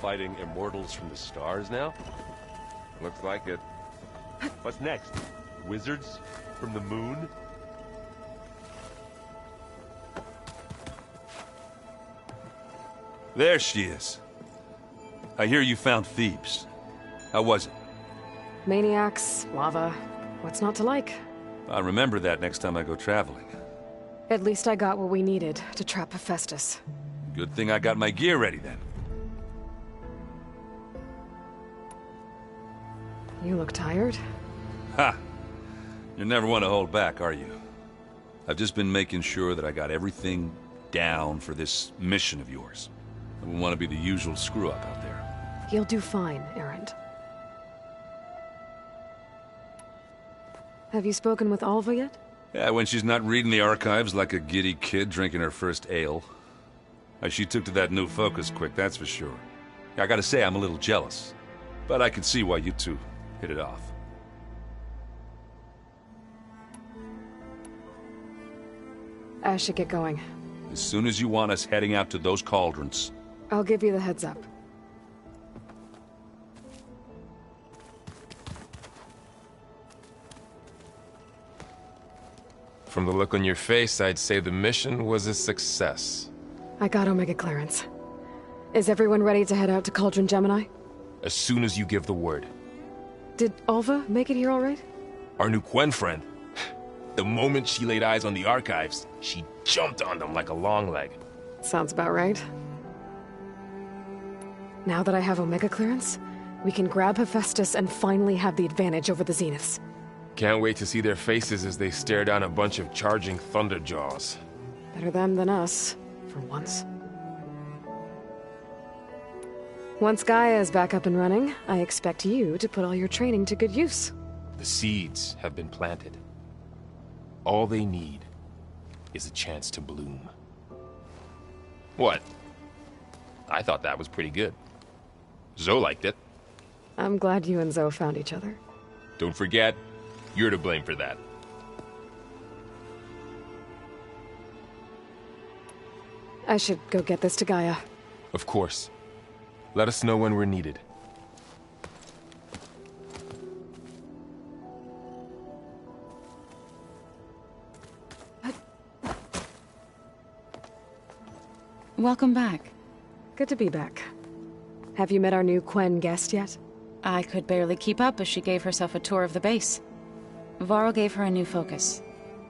fighting immortals from the stars now? Looks like it. What's next? Wizards from the moon? There she is. I hear you found Thebes. How was it? Maniacs, lava. What's not to like? I'll remember that next time I go traveling. At least I got what we needed to trap Hephaestus. Good thing I got my gear ready then. You look tired. Ha! You never want to hold back, are you? I've just been making sure that I got everything down for this mission of yours. I wouldn't want to be the usual screw-up out there. You'll do fine, Erend. Have you spoken with Alva yet? Yeah, when she's not reading the archives like a giddy kid drinking her first ale. She took to that new focus quick, that's for sure. I gotta say, I'm a little jealous. But I can see why you two hit it off. I should get going. As soon as you want us heading out to those cauldrons. I'll give you the heads up. From the look on your face, I'd say the mission was a success. I got Omega clearance. Is everyone ready to head out to Cauldron Gemini? As soon as you give the word. Did Alva make it here all right? Our new Quen friend. The moment she laid eyes on the archives, she jumped on them like a long leg. Sounds about right. Now that I have Omega clearance, we can grab Hephaestus and finally have the advantage over the Zeniths. Can't wait to see their faces as they stare down a bunch of charging Thunderjaws. Better them than us, for once. Once Gaia is back up and running, I expect you to put all your training to good use. The seeds have been planted. All they need is a chance to bloom. What? I thought that was pretty good. Zoe liked it. I'm glad you and Zoe found each other. Don't forget, you're to blame for that. I should go get this to Gaia. Of course. Let us know when we're needed. Welcome back. Good to be back. Have you met our new Quen guest yet? I could barely keep up as she gave herself a tour of the base. Varl gave her a new focus.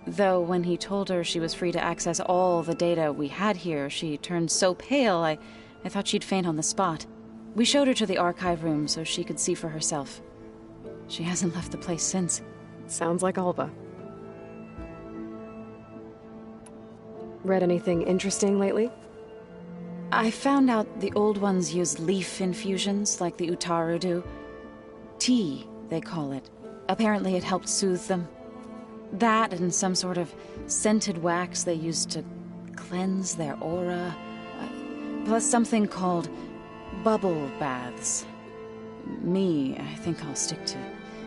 Though when he told her she was free to access all the data we had here, she turned so pale I thought she'd faint on the spot. We showed her to the archive room so she could see for herself. She hasn't left the place since. Sounds like Alva. Read anything interesting lately? I found out the old ones use leaf infusions like the Utaru do. Tea, they call it. Apparently it helped soothe them. That and some sort of scented wax they used to cleanse their aura. Plus something called bubble baths. Me, I think I'll stick to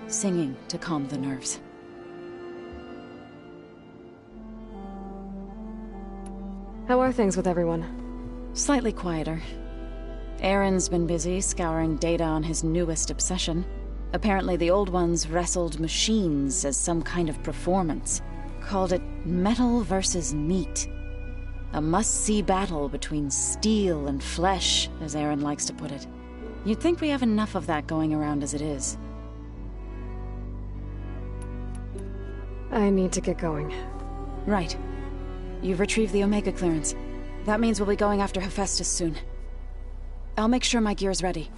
singing to calm the nerves. How are things with everyone? Slightly quieter. Aaron's been busy scouring data on his newest obsession. Apparently the old ones wrestled machines as some kind of performance. Called it metal versus meat. A must-see battle between steel and flesh, as Aaron likes to put it. You'd think we have enough of that going around as it is. I need to get going. Right. You've retrieved the Omega clearance. That means we'll be going after Hephaestus soon. I'll make sure my gear's ready.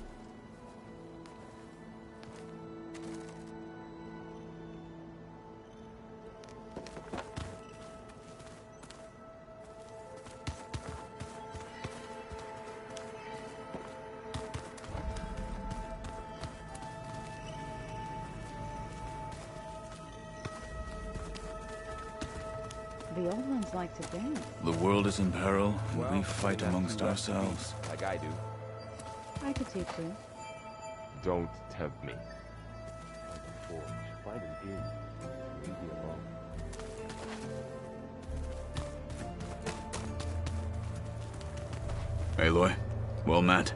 The old ones like to dance. The world is in peril, and we fight amongst ourselves. Like I do. I could teach you. Don't tempt me. Find an inn. Leave me alone. Aloy, well met.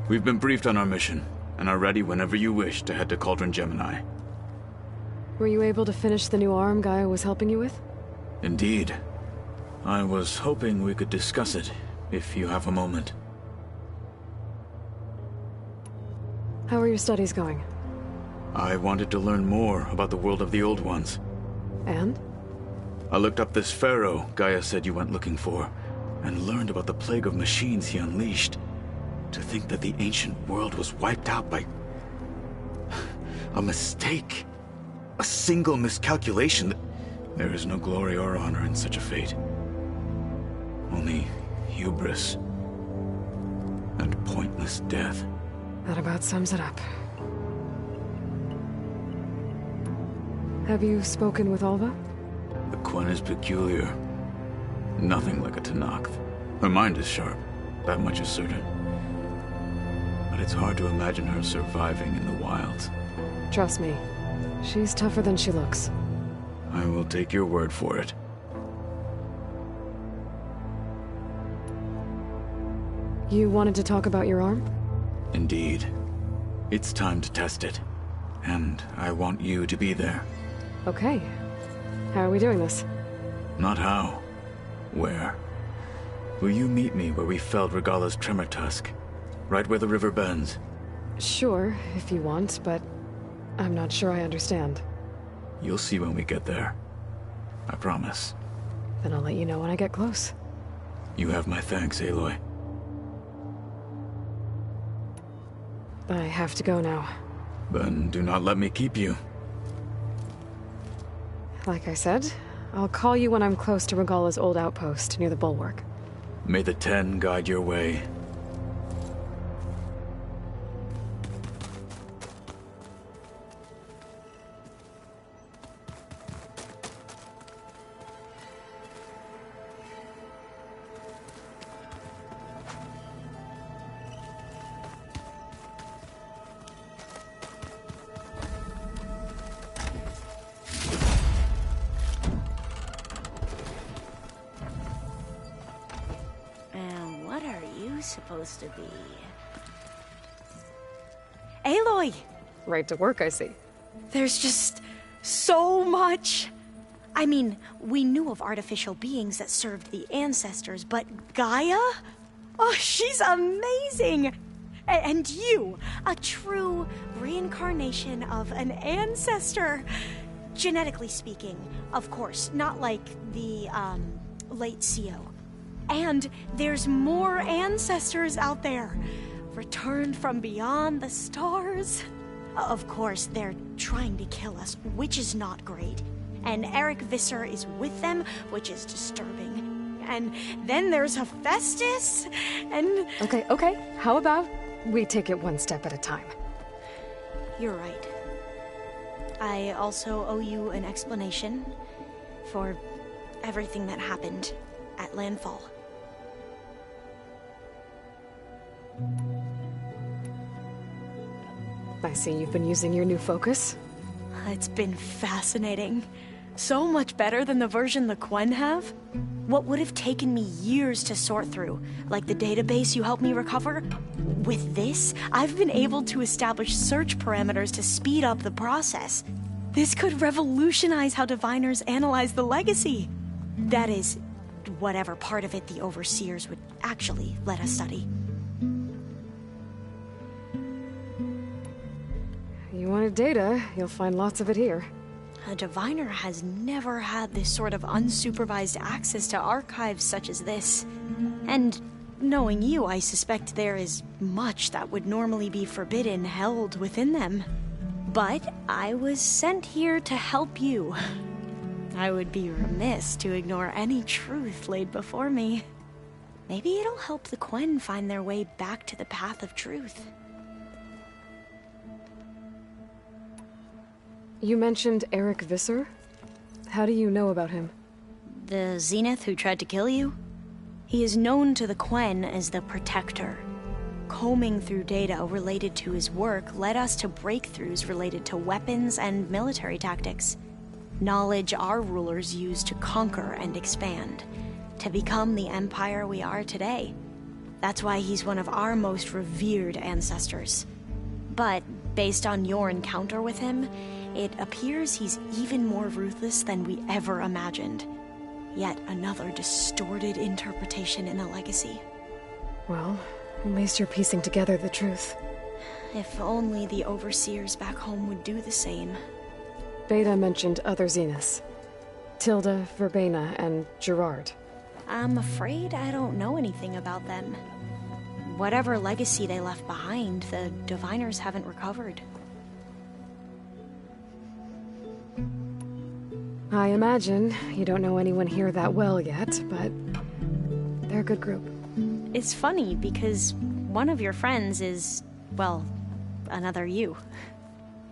We've been briefed on our mission, and are ready whenever you wish to head to Cauldron Gemini. Were you able to finish the new arm Gaia was helping you with? Indeed. I was hoping we could discuss it, if you have a moment. How are your studies going? I wanted to learn more about the world of the Old Ones. And? I looked up this pharaoh Gaia said you went looking for, and learned about the plague of machines he unleashed. To think that the ancient world was wiped out by a mistake. A single miscalculation. There is no glory or honor in such a fate. Only hubris and pointless death. That about sums it up. Have you spoken with Alva? The Quen is peculiar. Nothing like a Tenakth. Her mind is sharp, that much is certain. But it's hard to imagine her surviving in the wilds. Trust me, she's tougher than she looks. I will take your word for it. You wanted to talk about your arm? Indeed. It's time to test it. And I want you to be there. Okay. How are we doing this? Not how. Where? Will you meet me where we felled Regalla's tremor tusk? Right where the river bends? Sure, if you want, but I'm not sure I understand. You'll see when we get there. I promise. Then I'll let you know when I get close. You have my thanks, Aloy. I have to go now. Then do not let me keep you. Like I said, I'll call you when I'm close to Regalla's old outpost near the bulwark. May the Ten guide your way. Supposed to be Aloy! Right to work, I see. There's just so much. I mean, we knew of artificial beings that served the ancestors, but Gaia? Oh, she's amazing! And you, a true reincarnation of an ancestor. Genetically speaking, of course, not like the, late CO. And there's more ancestors out there, returned from beyond the stars. Of course, they're trying to kill us, which is not great. And Eric Visser is with them, which is disturbing. And then there's Hephaestus, and... Okay. How about we take it one step at a time? You're right. I also owe you an explanation for everything that happened at Landfall. I see you've been using your new focus. It's been fascinating. So much better than the version the Quen have. What would have taken me years to sort through, like the database you helped me recover, with this, I've been able to establish search parameters to speed up the process. This could revolutionize how diviners analyze the legacy. That is, whatever part of it the overseers would actually let us study. You wanted data, you'll find lots of it here. A diviner has never had this sort of unsupervised access to archives such as this. And knowing you, I suspect there is much that would normally be forbidden held within them. But I was sent here to help you. I would be remiss to ignore any truth laid before me. Maybe it'll help the Quen find their way back to the path of truth. You mentioned Eric Visser? How do you know about him? The Zenith who tried to kill you? He is known to the Quen as the Protector. Combing through data related to his work led us to breakthroughs related to weapons and military tactics. Knowledge our rulers used to conquer and expand, to become the empire we are today. That's why he's one of our most revered ancestors. But, based on your encounter with him, it appears he's even more ruthless than we ever imagined. Yet another distorted interpretation in the legacy. Well, at least you're piecing together the truth. If only the overseers back home would do the same. Beta mentioned other Zeniths. Tilda, Verbena, and Gerard. I'm afraid I don't know anything about them. Whatever legacy they left behind, the Diviners haven't recovered. I imagine you don't know anyone here that well yet, but they're a good group. It's funny because one of your friends is, well, another you.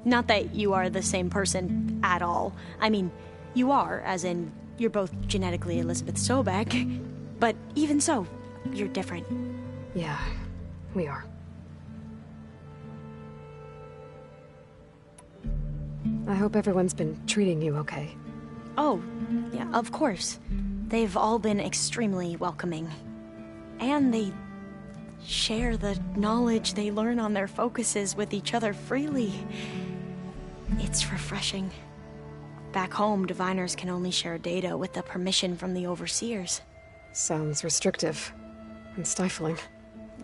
Not that you are the same person at all. I mean, you are, as in, you're both genetically Elizabeth Sobek, but even so, you're different. Yeah, we are. I hope everyone's been treating you okay. Oh, yeah, of course. They've all been extremely welcoming. And they share the knowledge they learn on their focuses with each other freely. It's refreshing. Back home, Diviners can only share data with the permission from the Overseers. Sounds restrictive and stifling.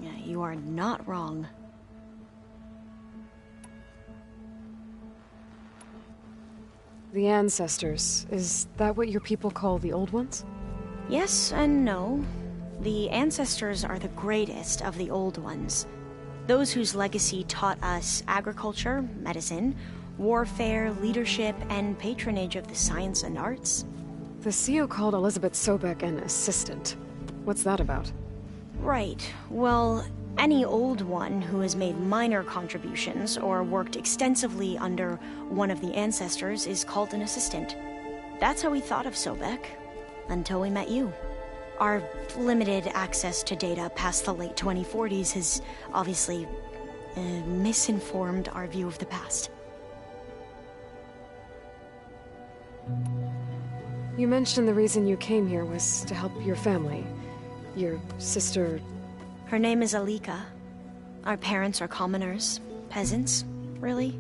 Yeah, you are not wrong. The Ancestors, is that what your people call the Old Ones? Yes and no. The Ancestors are the greatest of the Old Ones. Those whose legacy taught us agriculture, medicine, warfare, leadership, and patronage of the science and arts. The CEO called Elizabeth Sobek an assistant. What's that about? Right. Well, any Old One who has made minor contributions or worked extensively under one of the Ancestors is called an assistant. That's how we thought of Sobek, until we met you. Our limited access to data past the late 2040s has obviously misinformed our view of the past. You mentioned the reason you came here was to help your family. Your sister... Her name is Alika. Our parents are commoners. Peasants, really.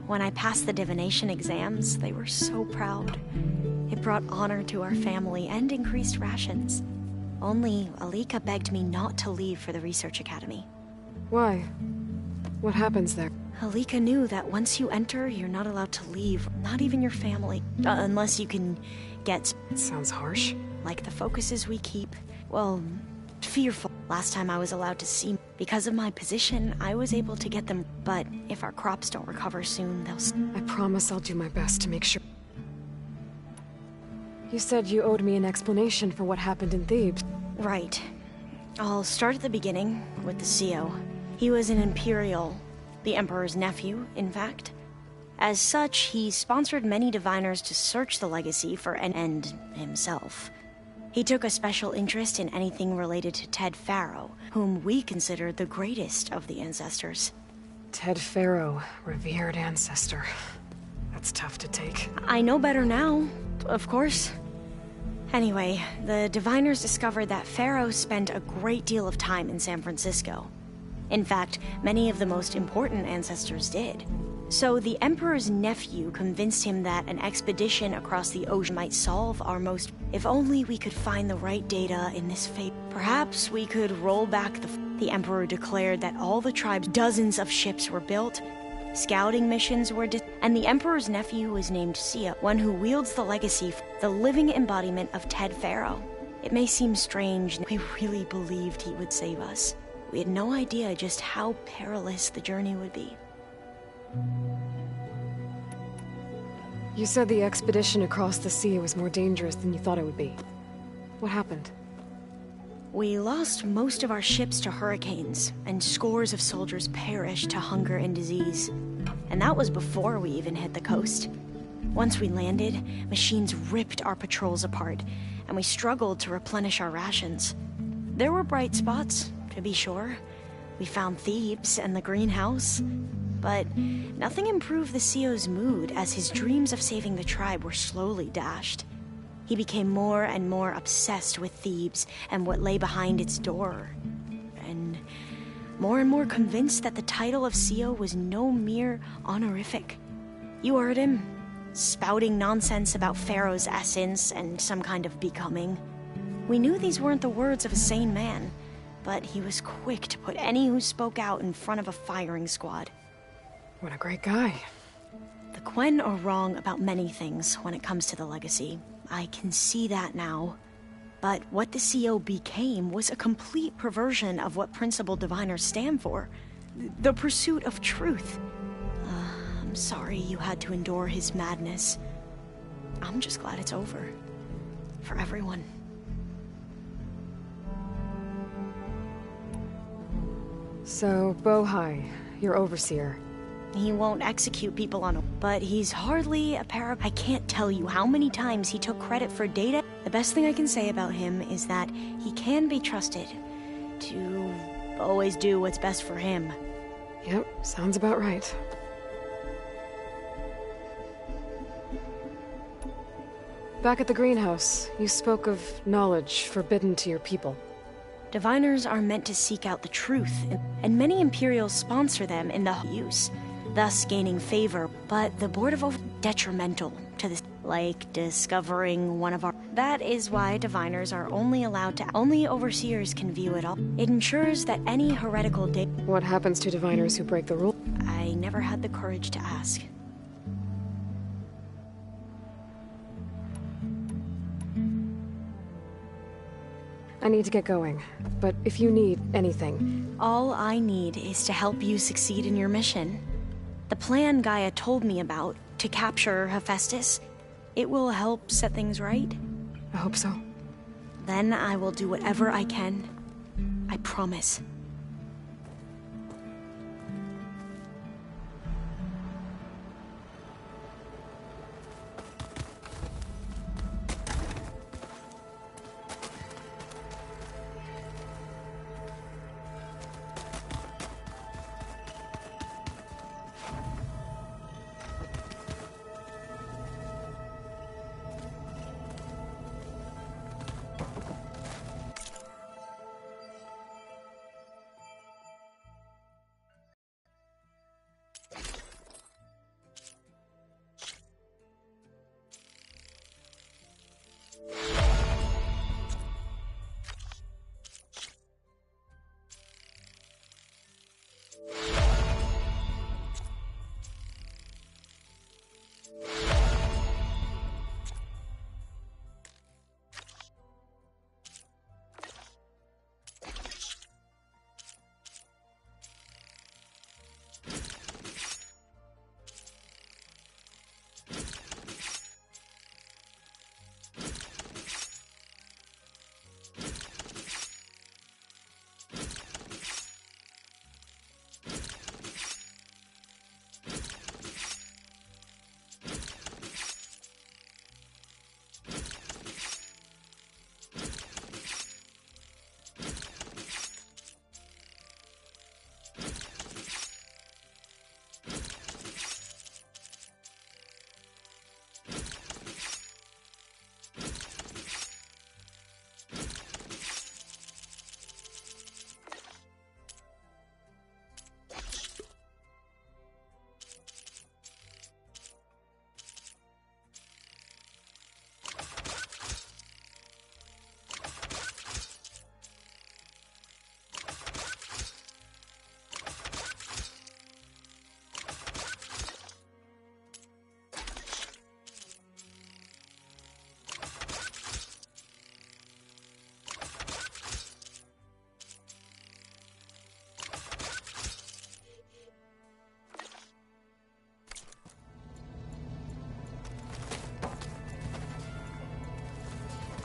When I passed the divination exams, they were so proud. It brought honor to our family and increased rations. Only Alika begged me not to leave for the Research Academy. Why? What happens there? Alika knew that once you enter, you're not allowed to leave. Not even your family. Unless you can get... It sounds harsh. Like the focuses we keep. Well, fearful. Last time I was allowed to see. Because of my position, I was able to get them. But if our crops don't recover soon, they'll... I promise I'll do my best to make sure. You said you owed me an explanation for what happened in Thebes. Right. I'll start at the beginning, with the CEO. He was an Imperial, the Emperor's nephew, in fact. As such, he sponsored many Diviners to search the legacy for an end himself. He took a special interest in anything related to Ted Faro, whom we consider the greatest of the Ancestors. Ted Faro, revered ancestor. That's tough to take. I know better now, of course. Anyway, the Diviners discovered that Faro spent a great deal of time in San Francisco. In fact, many of the most important Ancestors did. So the Emperor's nephew convinced him that an expedition across the ocean might solve our most... If only we could find the right data in this fate. Perhaps we could roll back the Emperor declared that all the tribes, dozens of ships were built, scouting missions were and the Emperor's nephew was named Sia, one who wields the legacy, the living embodiment of Ted Faro. It may seem strange, we really believed he would save us. We had no idea just how perilous the journey would be. You said the expedition across the sea was more dangerous than you thought it would be. What happened? We lost most of our ships to hurricanes, and scores of soldiers perished to hunger and disease. And that was before we even hit the coast. Once we landed, machines ripped our patrols apart, and we struggled to replenish our rations. There were bright spots, to be sure. We found Thebes and the greenhouse. But nothing improved the CEO's mood as his dreams of saving the tribe were slowly dashed. He became more and more obsessed with Thebes and what lay behind its door. and more convinced that the title of CEO was no mere honorific. You heard him, spouting nonsense about Pharaoh's essence and some kind of becoming. We knew these weren't the words of a sane man, but he was quick to put any who spoke out in front of a firing squad. What a great guy. The Quen are wrong about many things when it comes to the legacy. I can see that now. But what the CO became was a complete perversion of what Principal Diviners stand for. The pursuit of truth. I'm sorry you had to endure his madness. I'm just glad it's over. For everyone. So, Bohai, your overseer. He won't execute people on him, but he's hardly a I can't tell you how many times he took credit for data. The best thing I can say about him is that he can be trusted to always do what's best for him. Yep, sounds about right. Back at the greenhouse, you spoke of knowledge forbidden to your people. Diviners are meant to seek out the truth, and many Imperials sponsor them in the use, thus gaining favor, but the Board of detrimental to this, like discovering one of our... That is why Diviners are only allowed to... Only Overseers can view it all. It ensures that any heretical What happens to Diviners who break the rule? I never had the courage to ask. I need to get going, but if you need anything... All I need is to help you succeed in your mission. The plan Gaia told me about, to capture Hephaestus, it will help set things right. I hope so. Then I will do whatever I can. I promise.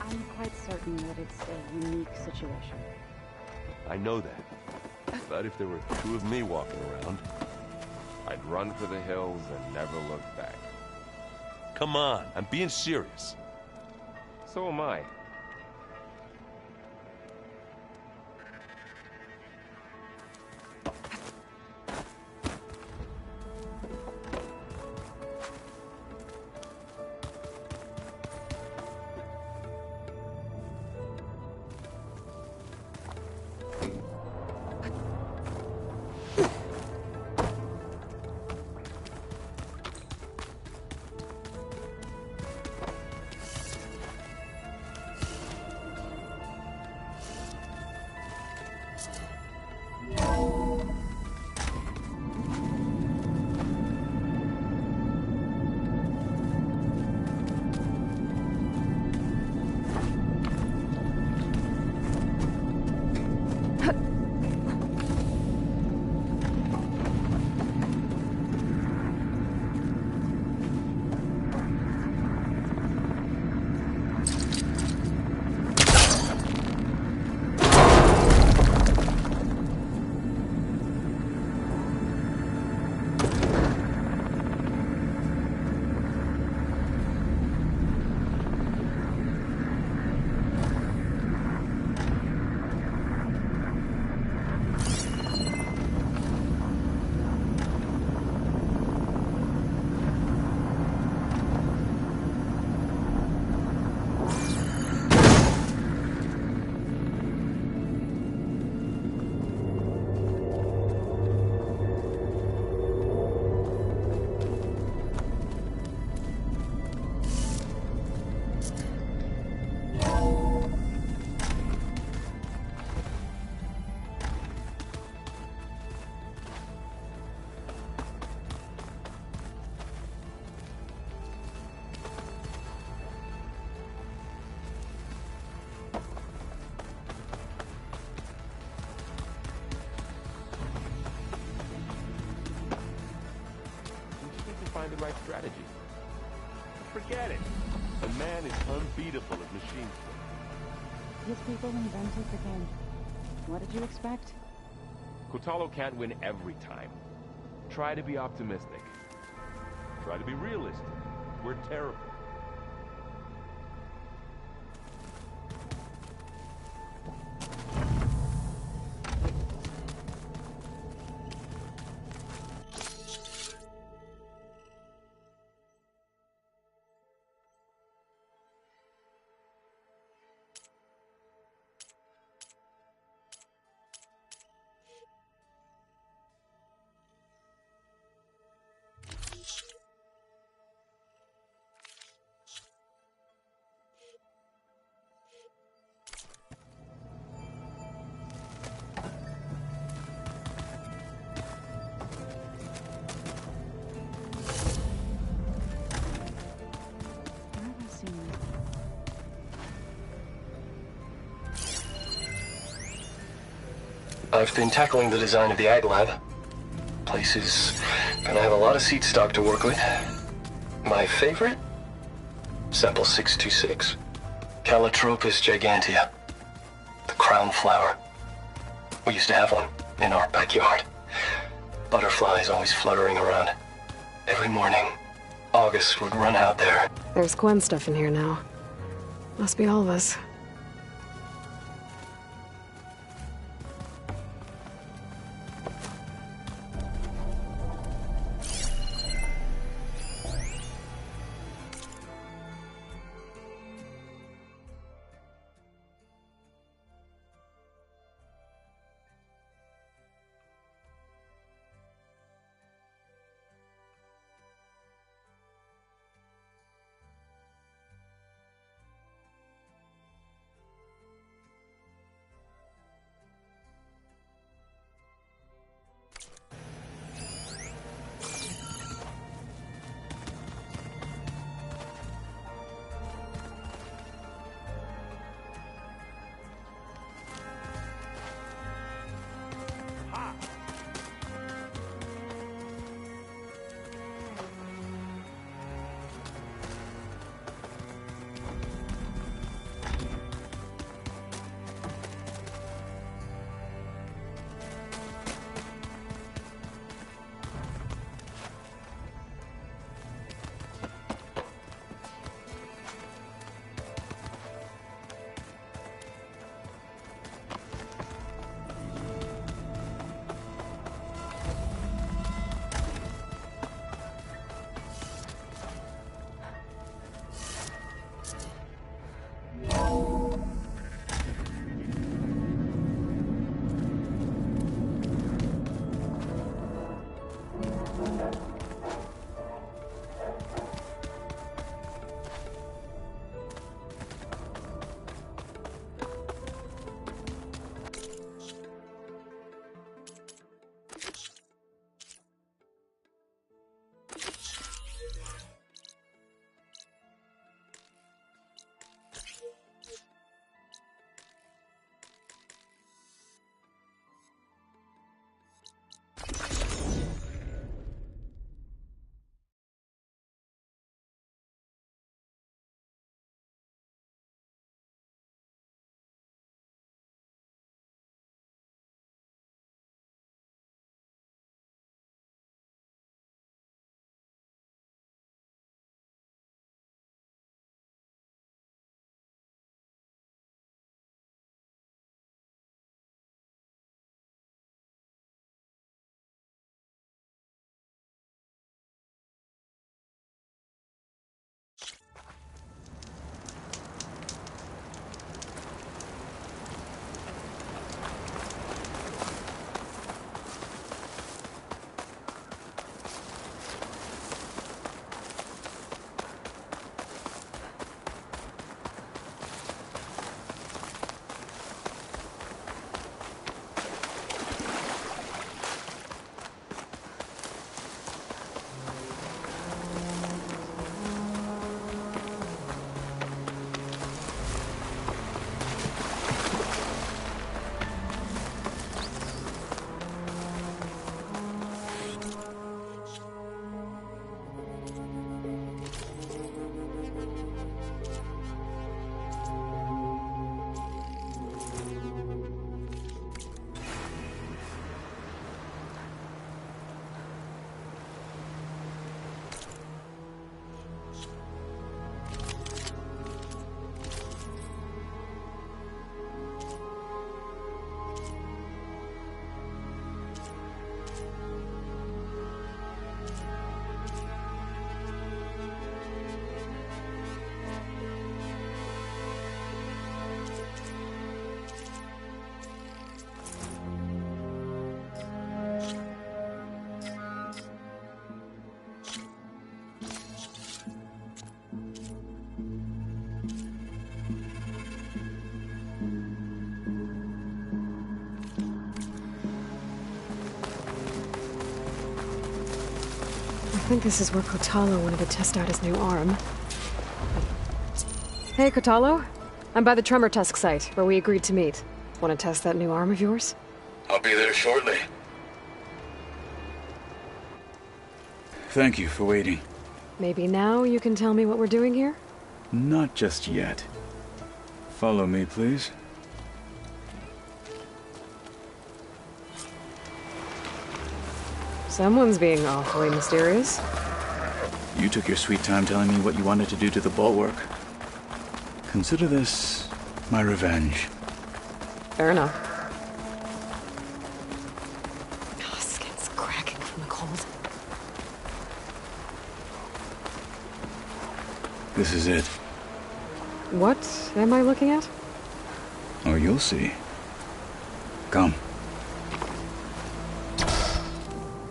I'm quite certain that it's a unique situation. I know that. But if there were two of me walking around, I'd run for the hills and never look back. Come on, I'm being serious. So am I. find the right strategy. Forget it. The man is unbeatable at machine sport. These people invented the game. What did you expect? Kotalo can't win every time. Try to be optimistic. Try to be realistic. We're terrible. Where have I seen this? I've been tackling the design of the Ag Lab. Place is gonna have a lot of seed stock to work with. My favorite? Sample 626. Calotropis gigantea. The crown flower. We used to have one in our backyard. Butterflies always fluttering around. Every morning, August would run out there. There's Gwen stuff in here now. Must be all of us. think this is where Kotalo wanted to test out his new arm. Hey, Kotalo. I'm by the Tremor Tusk site, where we agreed to meet. Want to test that new arm of yours? I'll be there shortly. Thank you for waiting. Maybe now you can tell me what we're doing here? Not just yet. Follow me, please. Someone's being awfully mysterious. You took your sweet time telling me what you wanted to do to the bulwark. Consider this my revenge. Fair enough. Oh, skin's cracking from the cold. This is it. What am I looking at? Oh, you'll see. Come.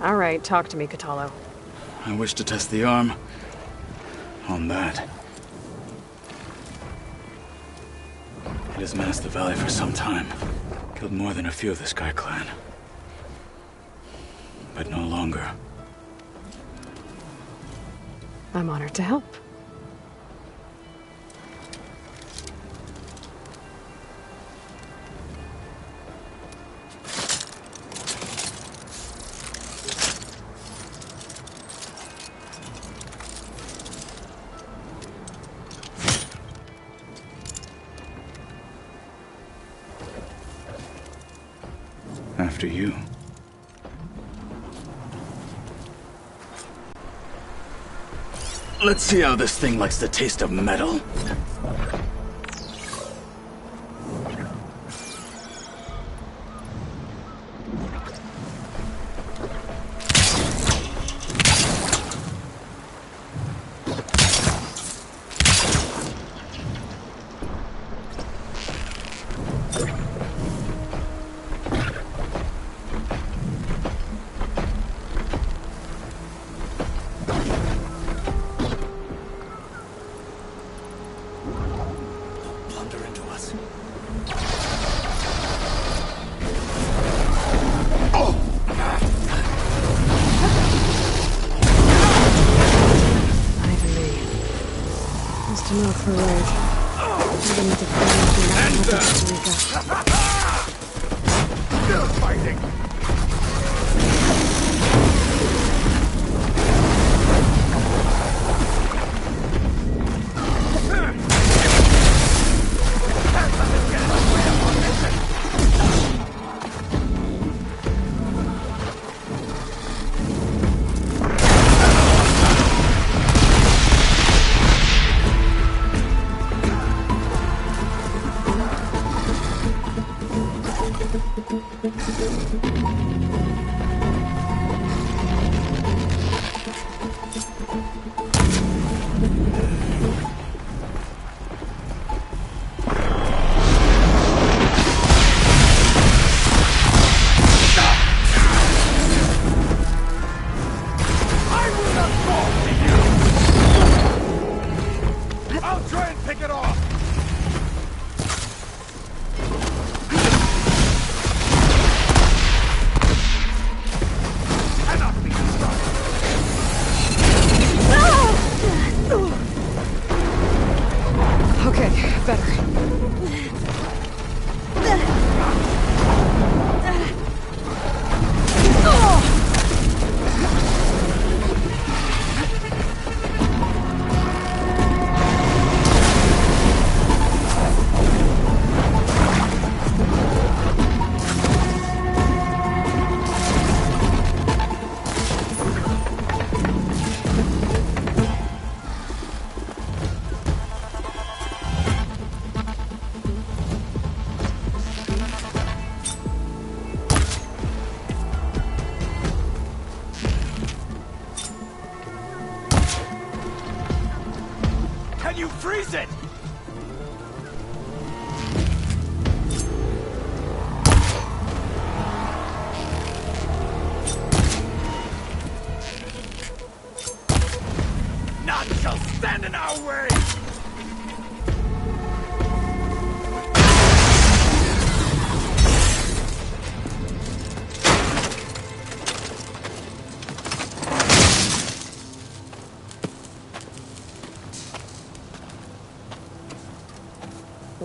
All right, talk to me, Kotalo. I wish to test the arm on that. It has menaced the valley for some time. Killed more than a few of the Sky Clan. But no longer. I'm honored to help. After you. Let's see how this thing likes the taste of metal.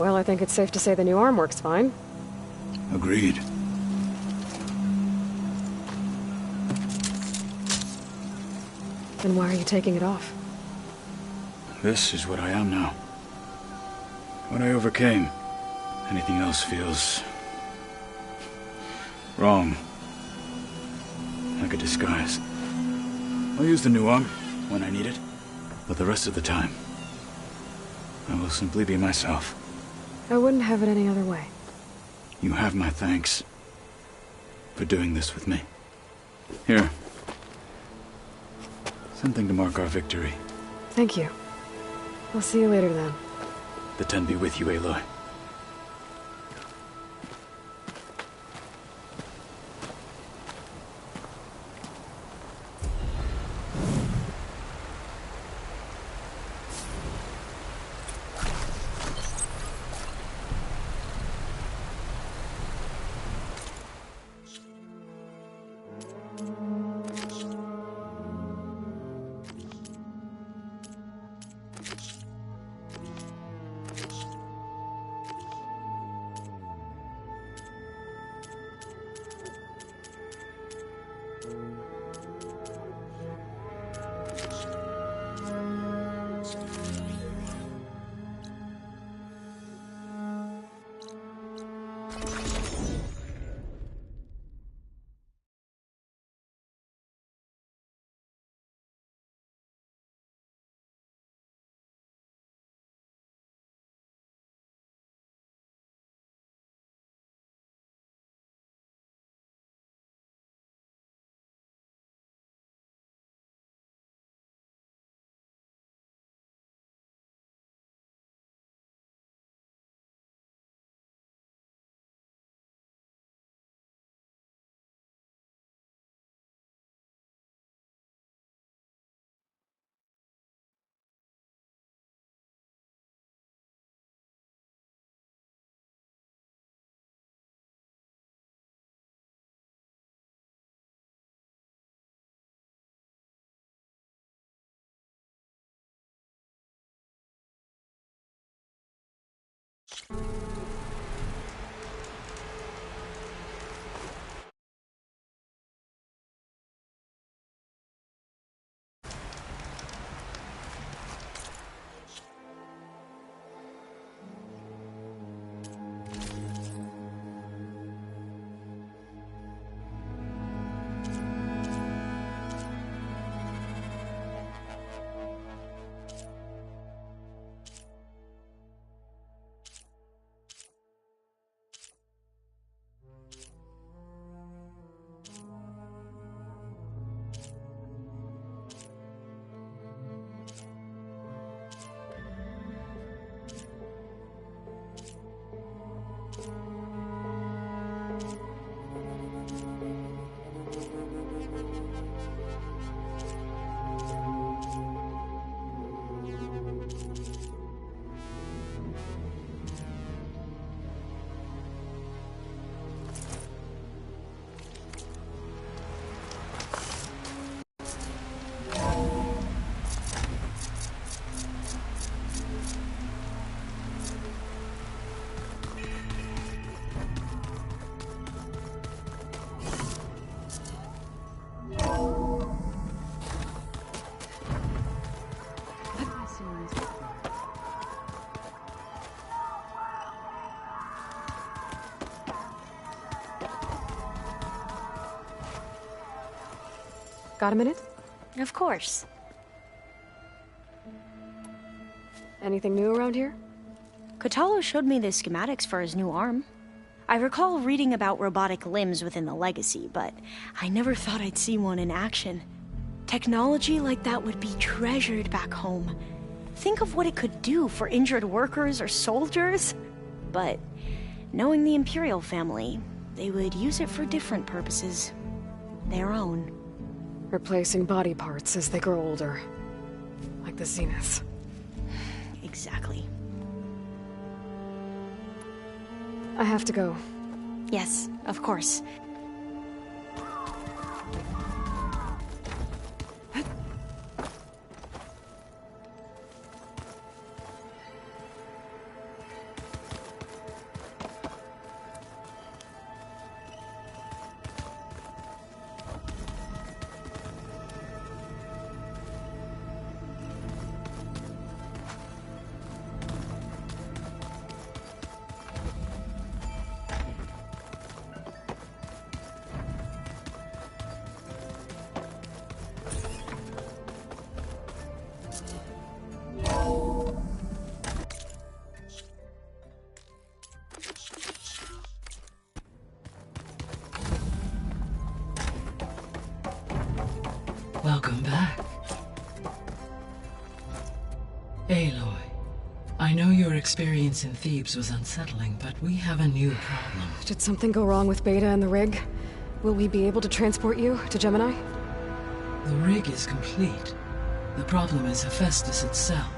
Well, I think it's safe to say the new arm works fine. Agreed. Then why are you taking it off? This is what I am now. What I overcame. Anything else feels... wrong. Like a disguise. I'll use the new arm when I need it, but the rest of the time, I will simply be myself. I wouldn't have it any other way. You have my thanks for doing this with me. Here. Something to mark our victory. Thank you. I'll see you later then. The Ten be with you, Aloy. Got a minute? Of course. Anything new around here? Kotallo showed me the schematics for his new arm. I recall reading about robotic limbs within the Legacy, but I never thought I'd see one in action. Technology like that would be treasured back home. Think of what it could do for injured workers or soldiers. But knowing the Imperial family, they would use it for different purposes. Their own. Replacing body parts as they grow older. Like the Zeniths. Exactly. I have to go. Yes, of course. Welcome back. Aloy, I know your experience in Thebes was unsettling, but we have a new problem. Did something go wrong with Beta and the rig? Will we be able to transport you to Gemini? The rig is complete. The problem is Hephaestus itself.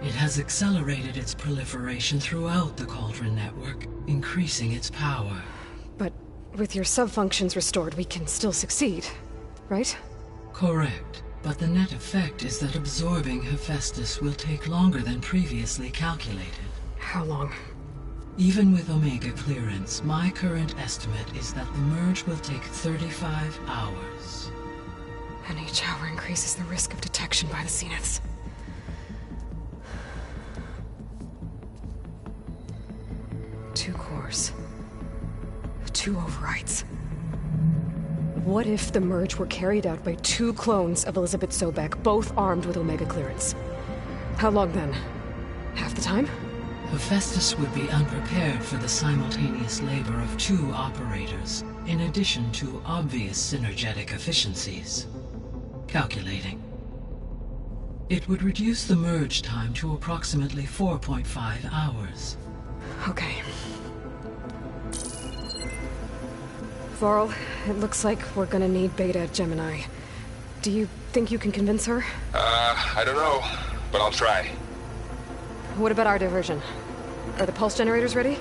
It has accelerated its proliferation throughout the Cauldron network, increasing its power. But with your sub-functions restored, we can still succeed, right? Correct. But the net effect is that absorbing Hephaestus will take longer than previously calculated. How long? Even with Omega clearance, my current estimate is that the merge will take 35 hours. And each hour increases the risk of detection by the Zeniths. Two cores. Two overrides. What if the merge were carried out by two clones of Elizabeth Sobek, both armed with Omega clearance? How long then? Half the time? Hephaestus would be unprepared for the simultaneous labor of two operators, in addition to obvious synergetic efficiencies. Calculating. It would reduce the merge time to approximately 4.5 hours. Okay. Varl, it looks like we're gonna need Beta at Gemini. Do you think you can convince her? I don't know, but I'll try. What about our diversion? Are the pulse generators ready?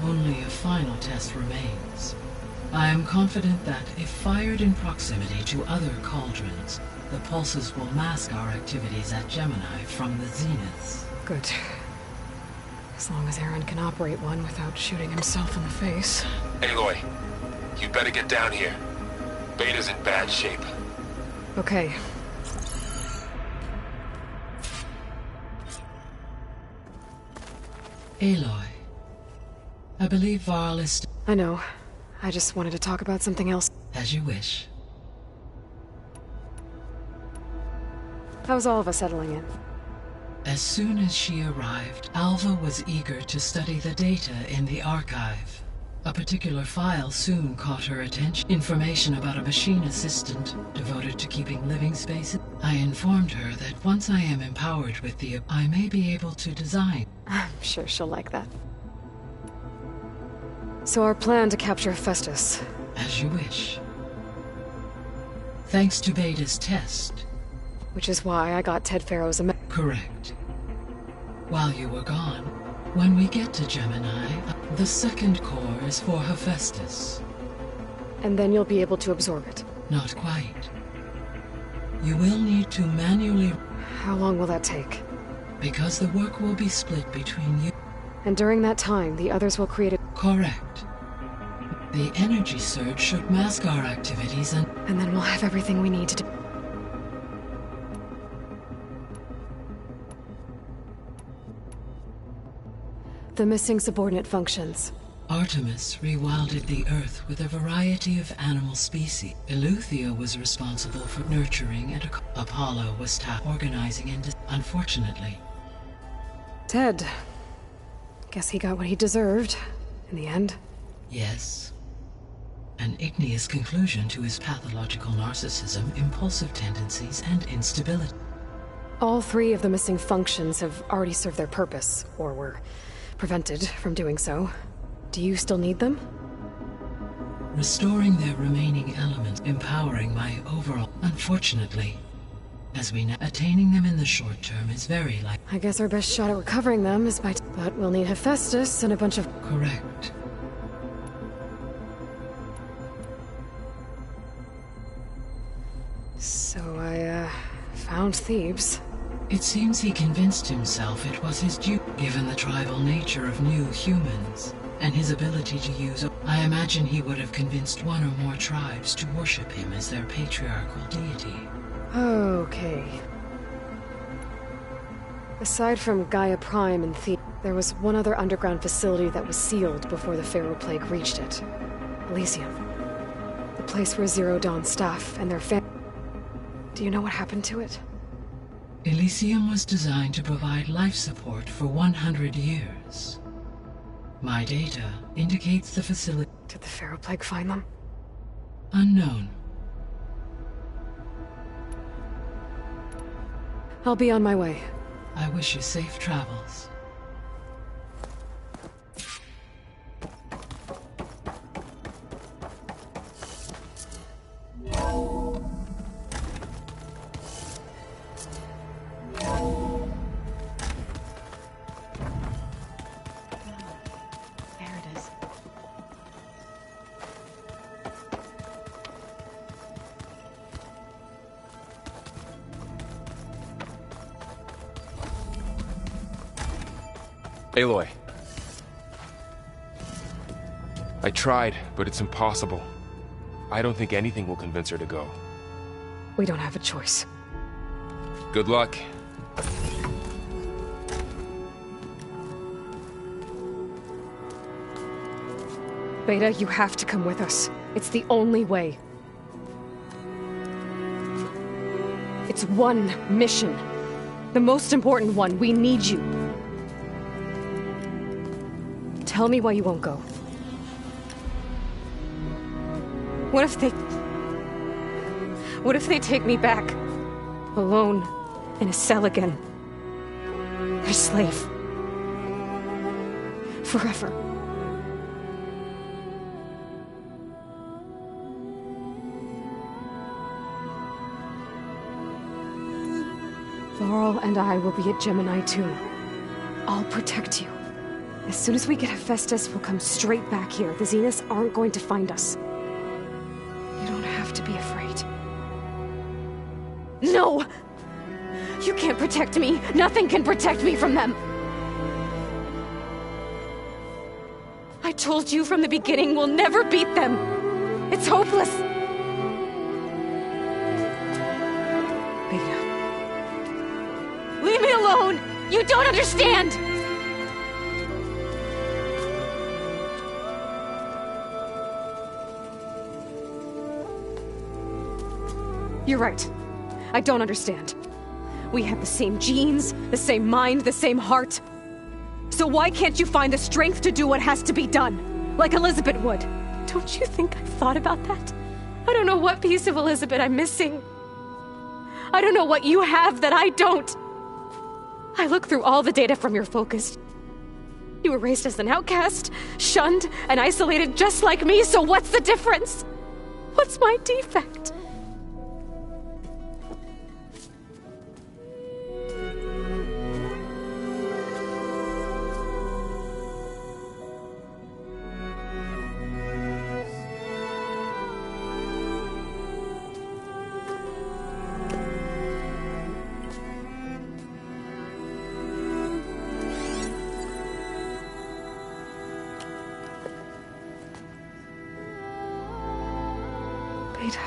Only a final test remains. I am confident that if fired in proximity to other cauldrons, the pulses will mask our activities at Gemini from the Zeniths. Good. As long as Aaron can operate one without shooting himself in the face. Aloy, you better get down here. Beta's in bad shape. Okay. Aloy, I believe Varl is... I know. I just wanted to talk about something else. As you wish. How's all of us settling in? As soon as she arrived, Alva was eager to study the data in the archive. A particular file soon caught her attention. Information about a machine assistant devoted to keeping living spaces. I informed her that once I am empowered with the... I may be able to design. I'm sure she'll like that. So our plan to capture Hephaestus. As you wish. Thanks to Beta's test. Which is why I got Ted Farrow's... Correct. While you were gone, when we get to Gemini, the second core is for Hephaestus. And then you'll be able to absorb it. Not quite. You will need to manually... How long will that take? Because the work will be split between you. And during that time, the others will create a... Correct. The energy surge should mask our activities and... And then we'll have everything we need to do... The missing subordinate functions. Artemis rewilded the Earth with a variety of animal species. Eleuthia was responsible for nurturing, and Apollo was tasked organizing and... Unfortunately. Ted. Guess he got what he deserved, in the end. Yes. An igneous conclusion to his pathological narcissism, impulsive tendencies, and instability. All three of the missing functions have already served their purpose, or were prevented from doing so. Do you still need them? Restoring their remaining elements, empowering my overall... Unfortunately, as we know, attaining them in the short term is very likely. I guess our best shot at recovering them is by... But we'll need Hephaestus and a bunch of... Correct. So I, found Thebes. It seems he convinced himself it was his due, given the tribal nature of new humans, and his ability to use... I imagine he would have convinced one or more tribes to worship him as their patriarchal deity. Okay. Aside from Gaia Prime and Thebes, there was one other underground facility that was sealed before the Pharaoh Plague reached it. Elysium. The place where Zero Dawn's staff and their family... Do you know what happened to it? Elysium was designed to provide life support for 100 years. My data indicates the facility... Did the Pharaoh Plague find them? Unknown. I'll be on my way. I wish you safe travels. There it is. Aloy. I tried, but it's impossible. I don't think anything will convince her to go. We don't have a choice. Good luck. Beta, you have to come with us. It's the only way. It's one mission. The most important one. We need you. Tell me why you won't go. What if they take me back? Alone, in a cell again. Their slave. Forever. Laurel and I will be at Gemini 2. I'll protect you. As soon as we get Hephaestus, we'll come straight back here. The Zeniths aren't going to find us. You don't have to be afraid. No! You can't protect me. Nothing can protect me from them. I told you from the beginning we'll never beat them. It's hopeless. Beta. Leave me alone! You don't understand! You're right. I don't understand. We have the same genes, the same mind, the same heart. So why can't you find the strength to do what has to be done? Like Elizabeth would. Don't you think I've thought about that? I don't know what piece of Elizabeth I'm missing. I don't know what you have that I don't. I look through all the data from your focus. You were raised as an outcast, shunned, and isolated just like me, so what's the difference? What's my defect? Beta,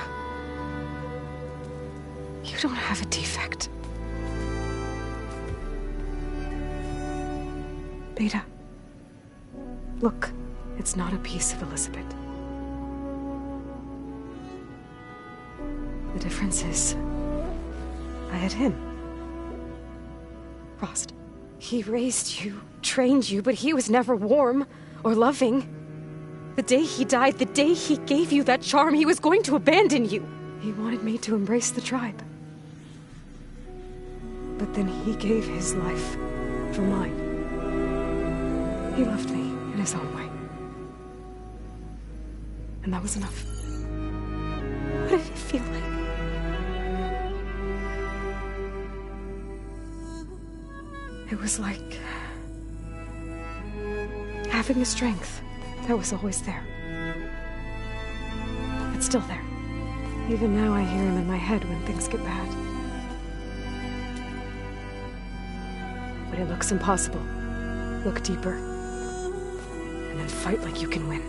you don't have a defect. Beta, look, it's not a piece of Elizabeth. The difference is, I had him. Frost. He raised you, trained you, but he was never warm or loving. The day he died, the day he gave you that charm, he was going to abandon you. He wanted me to embrace the tribe. But then he gave his life for mine. He loved me in his own way. And that was enough. What did it feel like? It was like having the strength that was always there. It's still there. Even now I hear him in my head when things get bad. But it looks impossible. Look deeper. And then fight like you can win.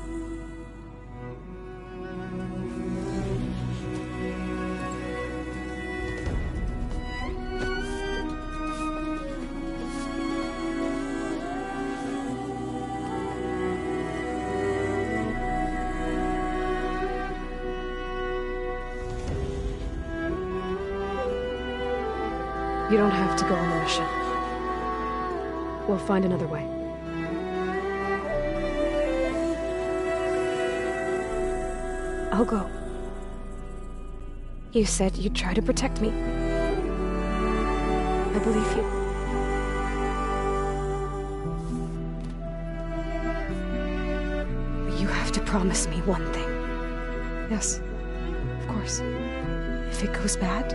You don't have to go on the mission. We'll find another way. I'll go. You said you'd try to protect me. I believe you. But you have to promise me one thing. Yes, of course. If it goes bad,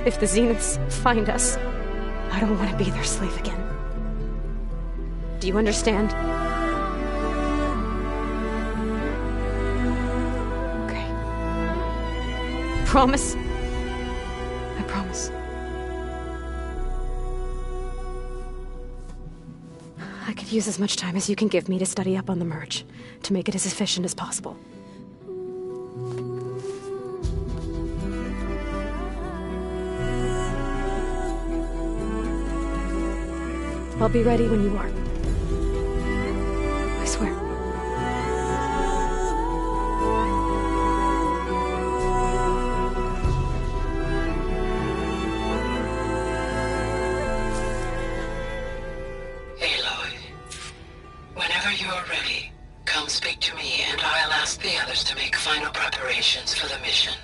if the Zeniths find us, I don't want to be their slave again. Do you understand? Okay. Promise? I promise. I could use as much time as you can give me to study up on the merge, to make it as efficient as possible. I'll be ready when you are. I swear. Aloy, whenever you are ready, come speak to me and I'll ask the others to make final preparations for the mission.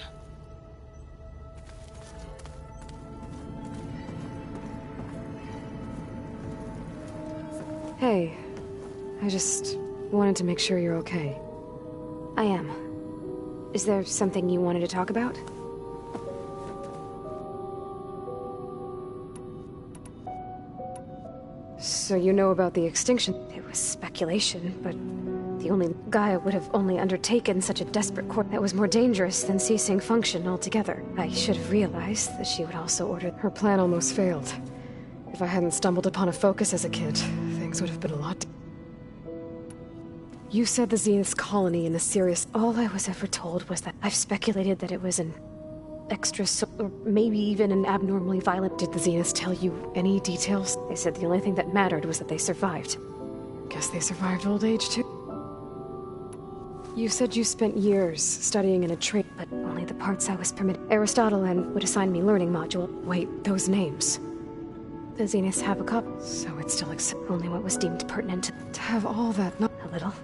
Hey, I just wanted to make sure you're okay. I am. Is there something you wanted to talk about? So you know about the extinction? It was speculation, but the only Gaia would have only undertaken such a desperate course that was more dangerous than ceasing function altogether. I should have realized that she would also order. Her plan almost failed. If I hadn't stumbled upon a focus as a kid, things would have been a lot. You said the Zenith's colony in the Sirius. All I was ever told was that I've speculated that it was an or maybe even an abnormally violent. Did the Zeniths tell you any details? They said the only thing that mattered was that they survived. Guess they survived old age too. You said you spent years studying in a train, but only the parts I was permitted. Aristotle and would assign me learning module. Wait, those names. The Zeniths have a couple, so it still accepts only what was deemed pertinent. To have all that, not a little.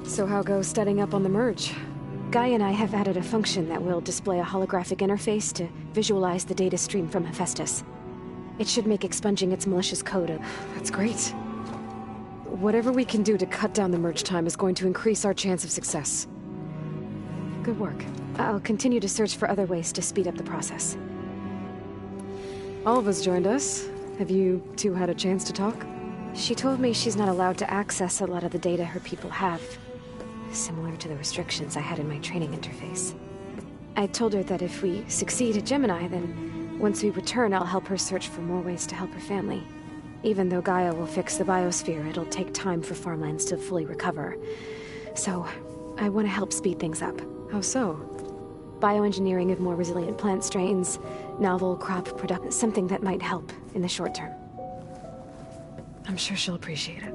So how goes studying up on the merge? Guy and I have added a function that will display a holographic interface to visualize the data stream from Hephaestus. It should make expunging its malicious code. That's great. Whatever we can do to cut down the merge time is going to increase our chance of success. Good work. I'll continue to search for other ways to speed up the process. Alva's joined us. Have you two had a chance to talk? She told me she's not allowed to access a lot of the data her people have. Similar to the restrictions I had in my training interface. I told her that if we succeed at Gemini, then once we return, I'll help her search for more ways to help her family. Even though Gaia will fix the biosphere, it'll take time for farmlands to fully recover. So, I want to help speed things up. How so? Bioengineering of more resilient plant strains, novel crop production, something that might help in the short term. I'm sure she'll appreciate it.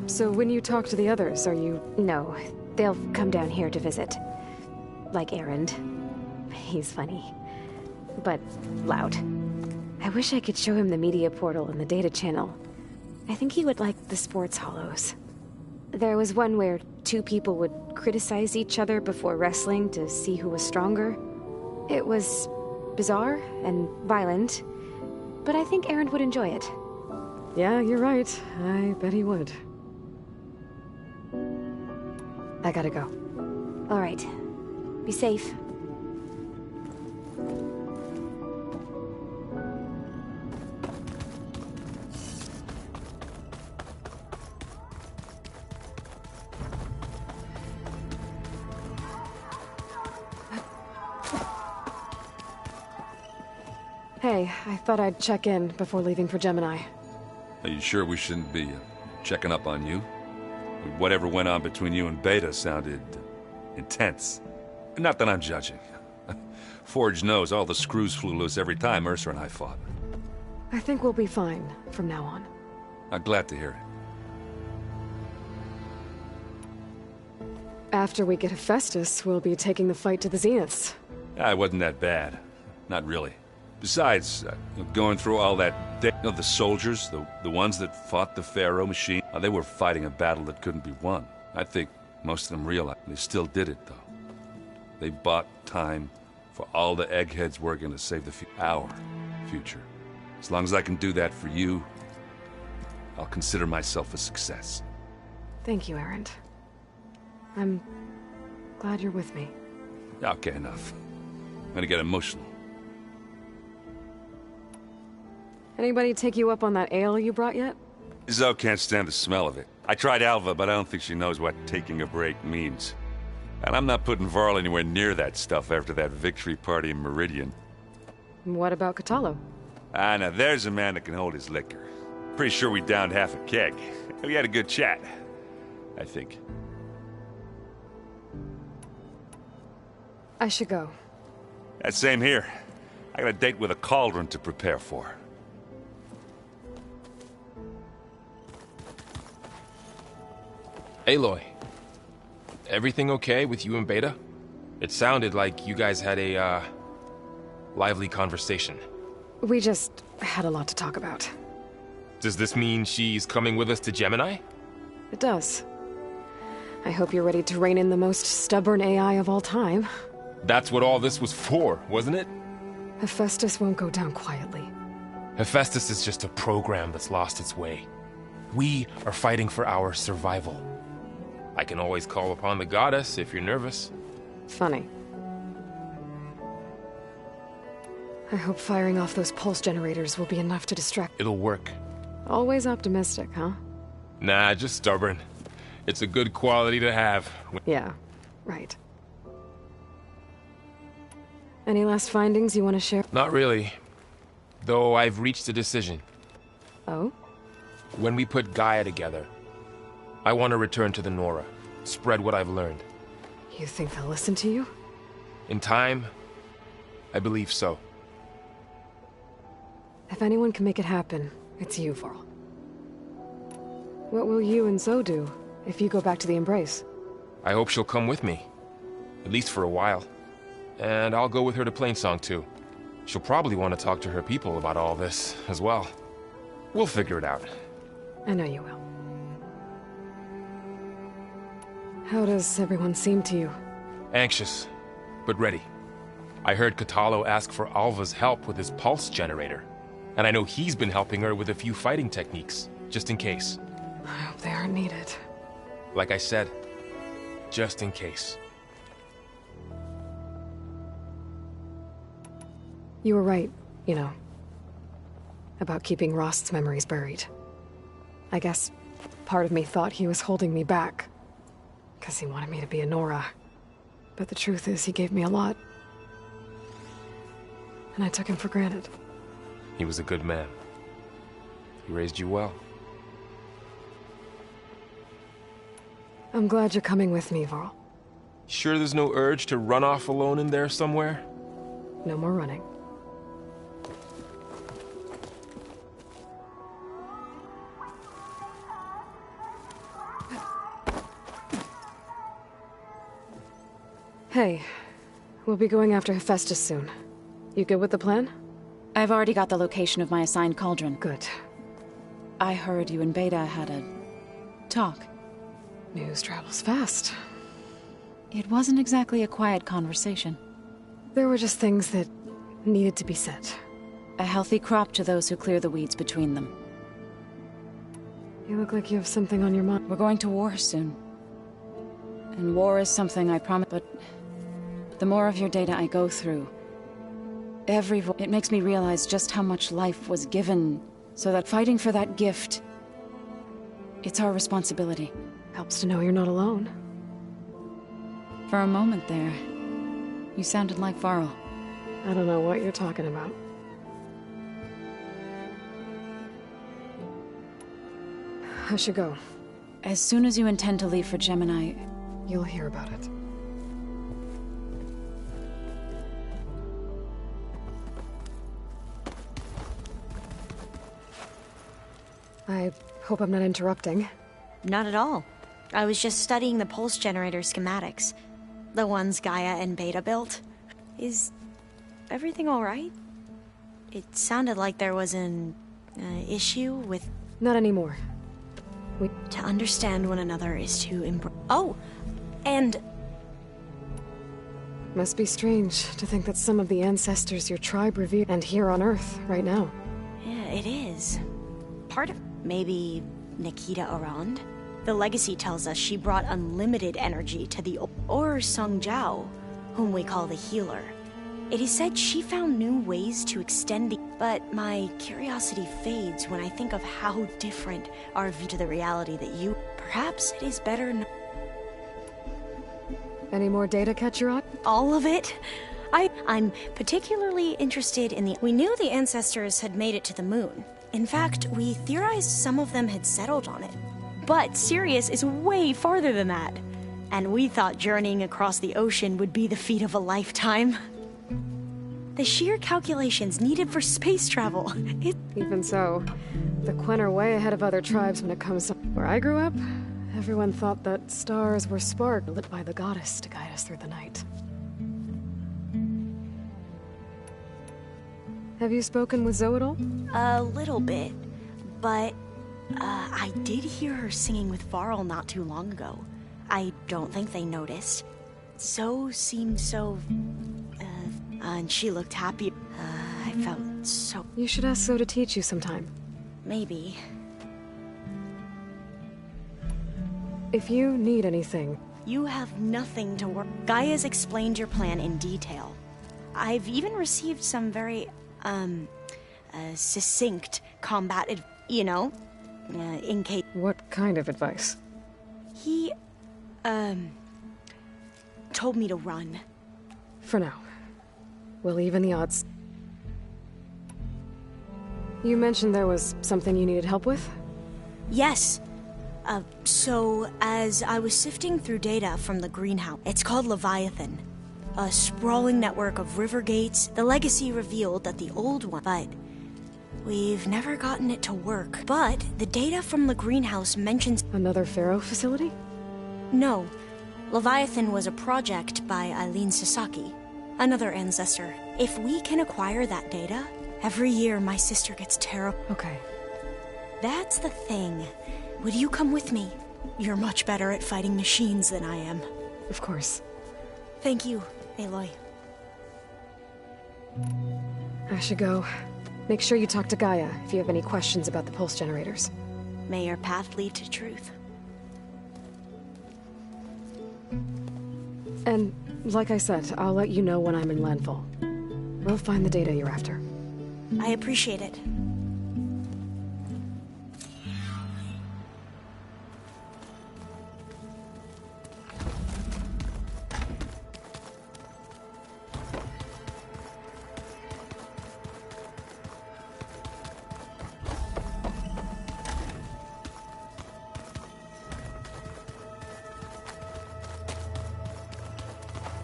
So when you talk to the others, are you... No, they'll come down here to visit. Like Erend. He's funny. But loud. I wish I could show him the media portal and the data channel. I think he would like the sports hollows. There was one where two people would criticize each other before wrestling to see who was stronger. It was bizarre and violent, but I think Erend would enjoy it. Yeah, you're right. I bet he would. I gotta go. All right. Be safe. Hey, I thought I'd check in before leaving for Gemini. Are you sure we shouldn't be checking up on you? Whatever went on between you and Beta sounded intense. Not that I'm judging. Forge knows all the screws flew loose every time Mercer and I fought. I think we'll be fine from now on. I'm glad to hear it. After we get Hephaestus, we'll be taking the fight to the Zeniths. It wasn't that bad. Not really. Besides, going through all that, the soldiers, the ones that fought the Pharaoh machine, they were fighting a battle that couldn't be won. I think Most of them realize they still did it, though. They bought time for all the eggheads working to save our future. As long as I can do that for you, I'll consider myself a success. Thank you, Erend. I'm glad you're with me. Okay, enough. I'm gonna get emotional. Anybody take you up on that ale you brought yet? Zoe can't stand the smell of it. I tried Alva, but I don't think she knows what taking a break means. And I'm not putting Varl anywhere near that stuff after that victory party in Meridian. What about Kotallo? Ah, now there's a man that can hold his liquor. Pretty sure we downed half a keg. We had a good chat, I think. I should go. That same here. I got a date with a cauldron to prepare for. Aloy, everything okay with you and Beta? It sounded like you guys had a, lively conversation. We just had a lot to talk about. Does this mean she's coming with us to Gemini? It does. I hope you're ready to rein in the most stubborn AI of all time. That's what all this was for, wasn't it? Hephaestus won't go down quietly. Hephaestus is just a program that's lost its way. We are fighting for our survival. I can always call upon the goddess if you're nervous. Funny. I hope firing off those pulse generators will be enough to distract... It'll work. Always optimistic, huh? Nah, just stubborn. It's a good quality to have. Yeah, right. Any last findings you want to share? Not really. Though I've reached a decision. Oh? When we put Gaia together, I want to return to the Nora. Spread what I've learned. You think they'll listen to you? In time, I believe so. If anyone can make it happen, it's you, Varl. What will you and Zoe do if you go back to the Embrace? I hope she'll come with me. At least for a while. And I'll go with her to Plainsong too. She'll probably want to talk to her people about all this as well. We'll figure it out. I know you will. How does everyone seem to you? Anxious, but ready. I heard Kotallo ask for Alva's help with his pulse generator. And I know he's been helping her with a few fighting techniques, just in case. I hope they aren't needed. Like I said, just in case. You were right, you know. About keeping Rost's memories buried. I guess part of me thought he was holding me back. Because he wanted me to be a Nora. But the truth is, he gave me a lot. And I took him for granted. He was a good man. He raised you well. I'm glad you're coming with me, Varl. Sure there's no urge to run off alone in there somewhere? No more running. Hey, we'll be going after Hephaestus soon. You good with the plan? I've already got the location of my assigned cauldron. Good. I heard you and Beta had a talk. News travels fast. It wasn't exactly a quiet conversation. There were just things that needed to be said. A healthy crop to those who clear the weeds between them. You look like you have something on your mind. We're going to war soon. And war is something I promise, but the more of your data I go through, it makes me realize just how much life was given, so that fighting for that gift, it's our responsibility. Helps to know you're not alone. For a moment there, you sounded like Varl. I don't know what you're talking about. I should go. As soon as you intend to leave for Gemini, you'll hear about it. I hope I'm not interrupting. Not at all. I was just studying the pulse generator schematics. The ones Gaia and Beta built. Is everything alright? It sounded like there was an issue with... Not anymore. To understand one another is to embrace... Oh! And Must be strange to think that some of the ancestors your tribe revered and here on Earth right now. yeah, it is. Part of maybe Nikita Arand? The legacy tells us she brought unlimited energy to the or Sung Jiao, whom we call the healer. It is said she found new ways to extend the... But my curiosity fades when I think of how different our view to the reality that you... Perhaps it is better Any more data catch your eye? all of it. I'm particularly interested in the... We knew the ancestors had made it to the moon. In fact, we theorized some of them had settled on it. But Sirius is way farther than that. And we thought journeying across the ocean would be the feat of a lifetime. The sheer calculations needed for space travel. Even so, the Quen are way ahead of other tribes when it comes to... Where I grew up, everyone thought that stars were sparks lit by the goddess to guide us through the night. Have you spoken with Zoe at all? A little bit. But, I did hear her singing with Varl not too long ago. I don't think they noticed. Zoe seemed so... and she looked happy. I felt so... You should ask Zoe to teach you sometime. Maybe. If you need anything... You have nothing to worry. Gaia's explained your plan in detail. I've even received some very, succinct combat in case... What kind of advice? He, told me to run. For now. We'll even the odds. You mentioned there was something you needed help with? Yes. So, as I was sifting through data from the greenhouse, it's called Leviathan. A sprawling network of river gates. The legacy revealed that the old one, but we've never gotten it to work. But the data from the greenhouse mentions... Another Pharaoh facility? No. Leviathan was a project by Eileen Sasaki, another ancestor. If we can acquire that data, every year my sister gets terrible. Okay. That's the thing. Would you come with me? You're much better at fighting machines than I am. Of course. Thank you, Aloy. I should go. Make sure you talk to Gaia if you have any questions about the pulse generators. May your path lead to truth. And, like I said, I'll let you know when I'm in landfall. We'll find the data you're after. I appreciate it.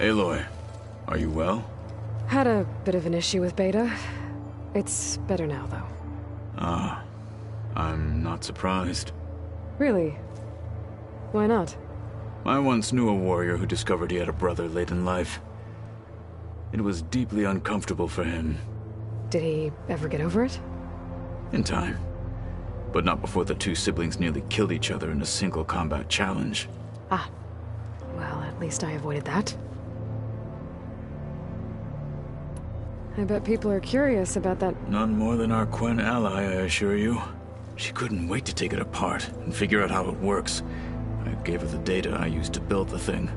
Aloy, are you well? Had a bit of an issue with Beta. It's better now, though. Ah, I'm not surprised. Really? Why not? I once knew a warrior who discovered he had a brother late in life. It was deeply uncomfortable for him. Did he ever get over it? In time. But not before the two siblings nearly killed each other in a single combat challenge. Ah. Well, at least I avoided that. I bet people are curious about that. None more than our Quen ally, I assure you. She couldn't wait to take it apart and figure out how it works. I gave her the data I used to build the thing,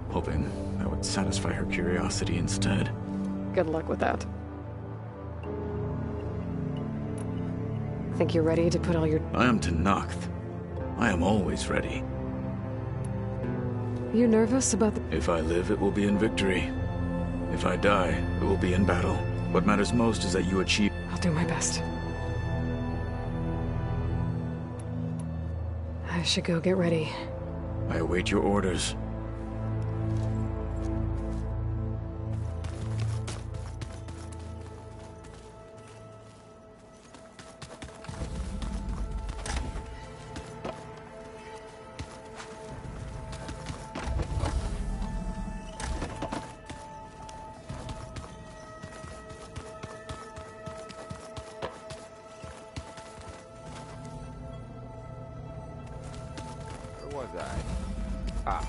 hoping that would satisfy her curiosity instead. Good luck with that. Think you're ready to put all your... I am Tenakth. I am always ready. You nervous about the... If I live, it will be in victory. If I die, it will be in battle. What matters most is that you achieve... I'll do my best. I should go get ready. I await your orders. Where was I? Ah.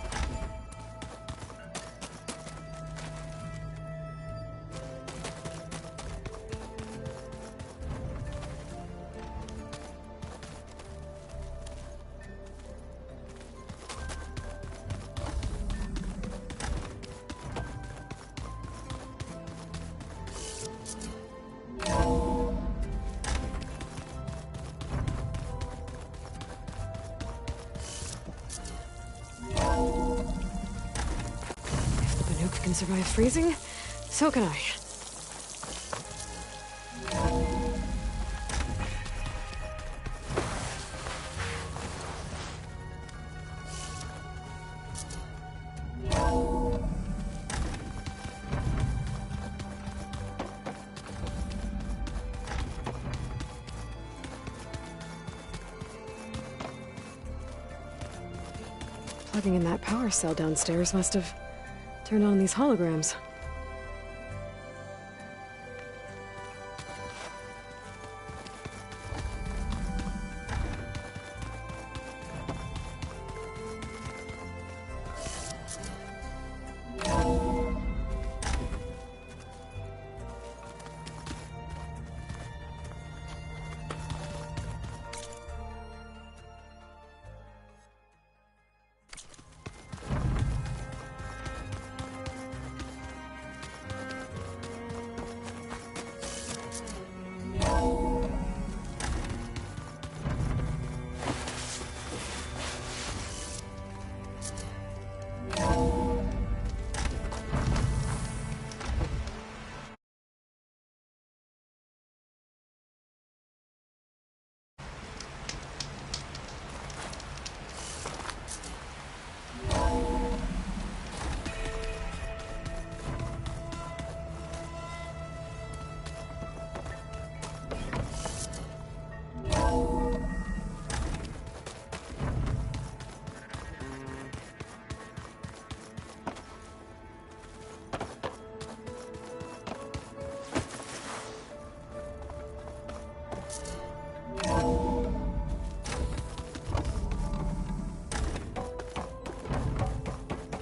can survive freezing, so can I. Plugging in that power cell downstairs must have turned on these holograms.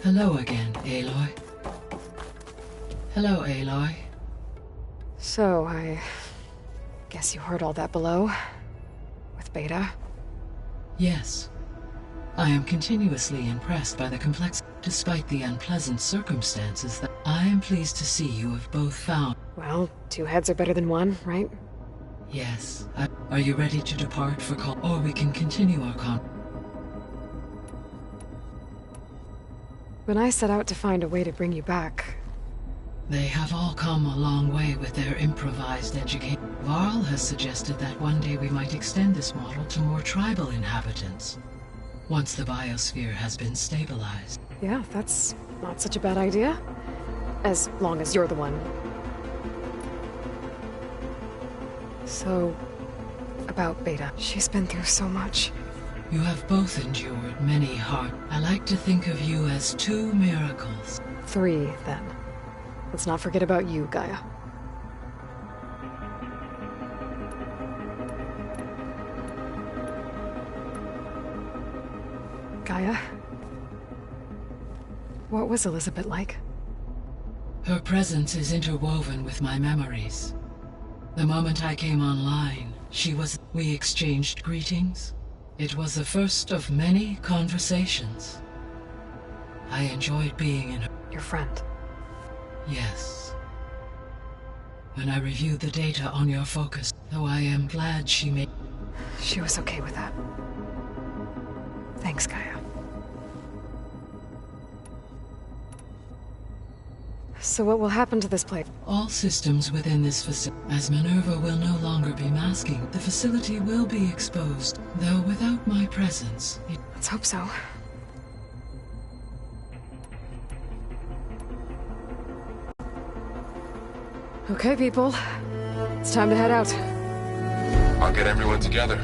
Hello again, Aloy. Hello, Aloy. So, I guess you heard all that below? With Beta? Yes. I am continuously impressed by the complexity, despite the unpleasant circumstances that I am pleased to see you have both found. Well, two heads are better than one, right? Yes. Are you ready to depart for call, or we can continue our When I set out to find a way to bring you back... They have all come a long way with their improvised education. Varl has suggested that one day we might extend this model to more tribal inhabitants, once the biosphere has been stabilized. Yeah, that's not such a bad idea. As long as you're the one. So, about Beta. She's been through so much. You have both endured many hard... I like to think of you as two miracles. 3, then. Let's not forget about you, Gaia. Gaia? What was Elizabeth like? Her presence is interwoven with my memories. The moment I came online, we exchanged greetings. It was the first of many conversations. I enjoyed being in her... Your friend? Yes. When I reviewed the data on your focus, though I am glad she made... She was okay with that. Thanks, Gaia. So what will happen to this place? All systems within this facility, as Minerva will no longer be masking, the facility will be exposed, though without my presence. Let's hope so. Okay, people. It's time to head out. I'll get everyone together.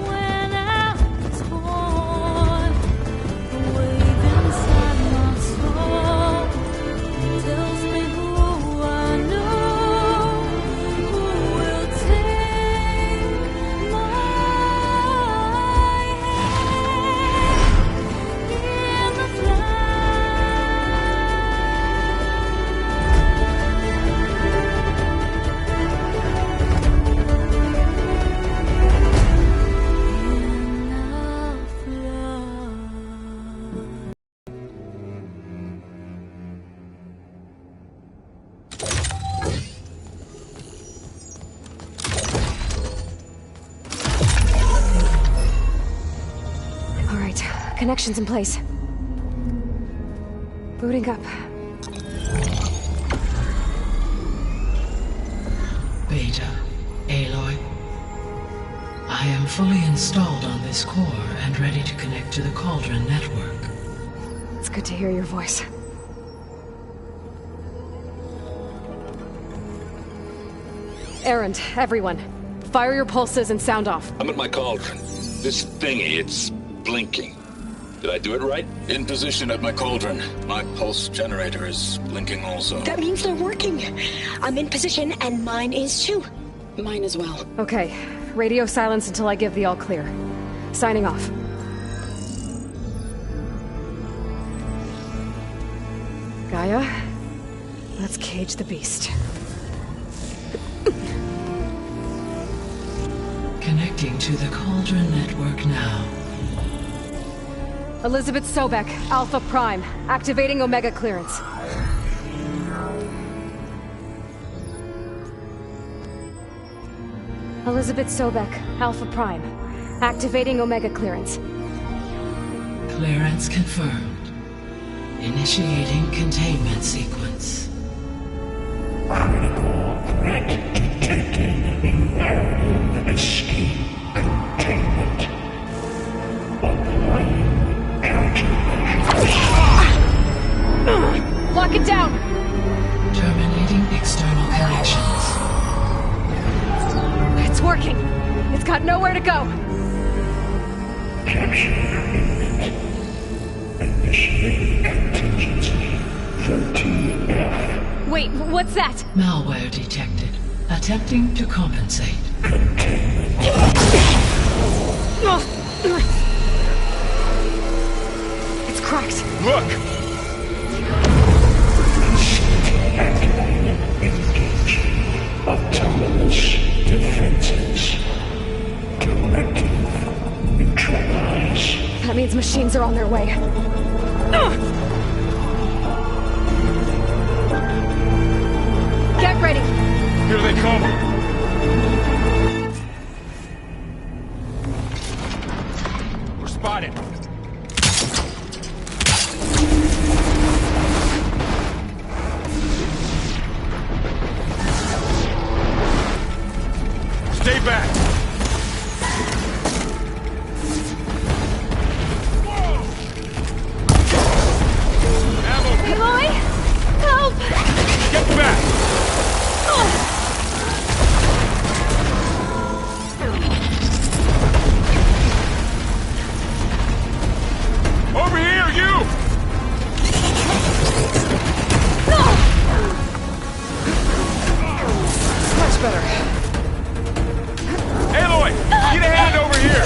When I was connections in place. Booting up. Beta, Aloy. I am fully installed on this core and ready to connect to the Cauldron network. It's good to hear your voice. Erend, everyone. Fire your pulses and sound off. I'm at my cauldron. This thingy, it's blinking. Did I do it right? In position at my cauldron. My pulse generator is blinking also. That means they're working. I'm in position, and mine is too. Mine as well. Okay. Radio silence until I give the all clear. Signing off. Gaia, let's cage the beast. Connecting to the Cauldron network now. Elizabeth Sobek, Alpha Prime, activating Omega clearance. Elizabeth Sobek, Alpha Prime, activating Omega clearance. Clearance confirmed. Initiating containment sequence. Critical threat detected. Invariable escape containment. Applying countermeasures. Lock it down! Terminating external connections. It's working. It's got nowhere to go. Capture imminent. Initiating contingency 13F. Wait, what's that? Malware detected. Attempting to compensate. It's cracked. Look! Engage. Autonomous defenses. Directive. Neutralize. That means machines are on their way. Get ready! Here they come! We're spotted! Stay back! Aloy! Help! Get back! Over here, you! Much better. Aloy! Get a hand over here!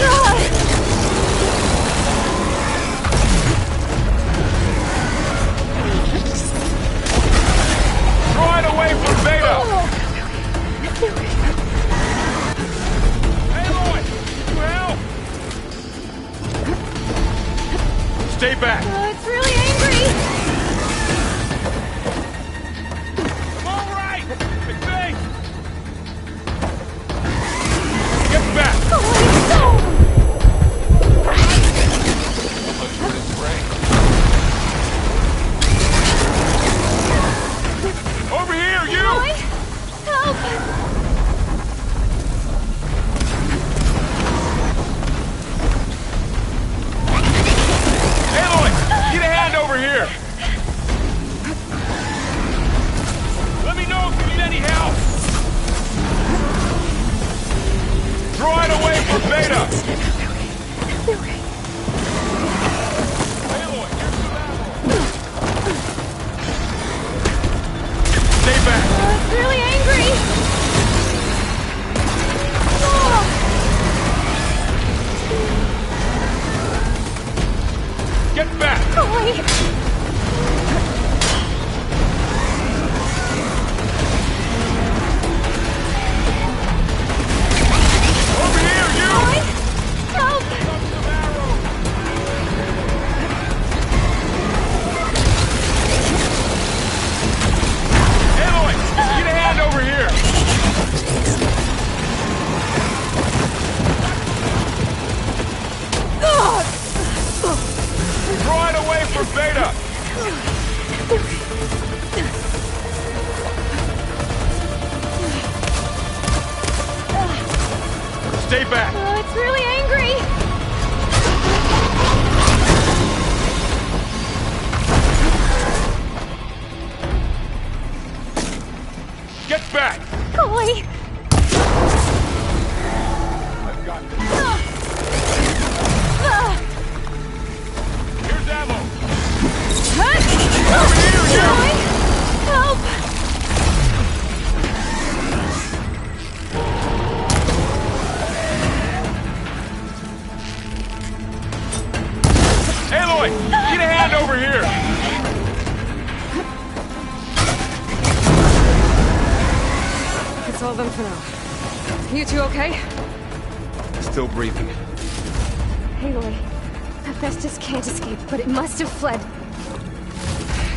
Throw it away from Beta! Aloy! You help! Stay back! It's really angry! All right! McVeigh! Get back! Over here, you! Help! Aloy! Get a hand over here! Let me know if you need any help! Draw it away from Beta! Aloy, here's the battle! Stay back! It's really angry! Get back! Over here, you! Help! Aloy, get a hand over here! Stay back! Oh, it's really angry! Get back! Golly! I've got this. Here's ammo! Over here, you! Help! Aloy! Get a hand over here! It's all done for now. You two okay? Still breathing. Aloy, Hephaestus can't escape, but it must have fled.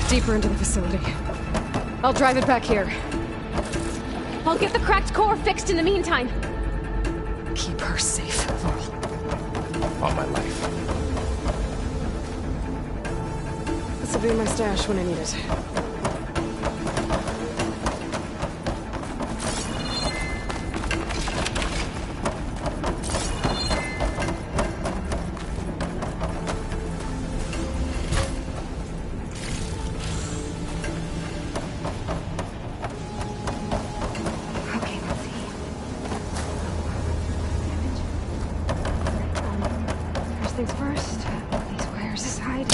Deeper into the facility. I'll drive it back here. I'll get the cracked core fixed in the meantime. Keep her safe, Laurel. All my life. This will be in my stash when I need it. Okay, let's see. First things first, these wires aside.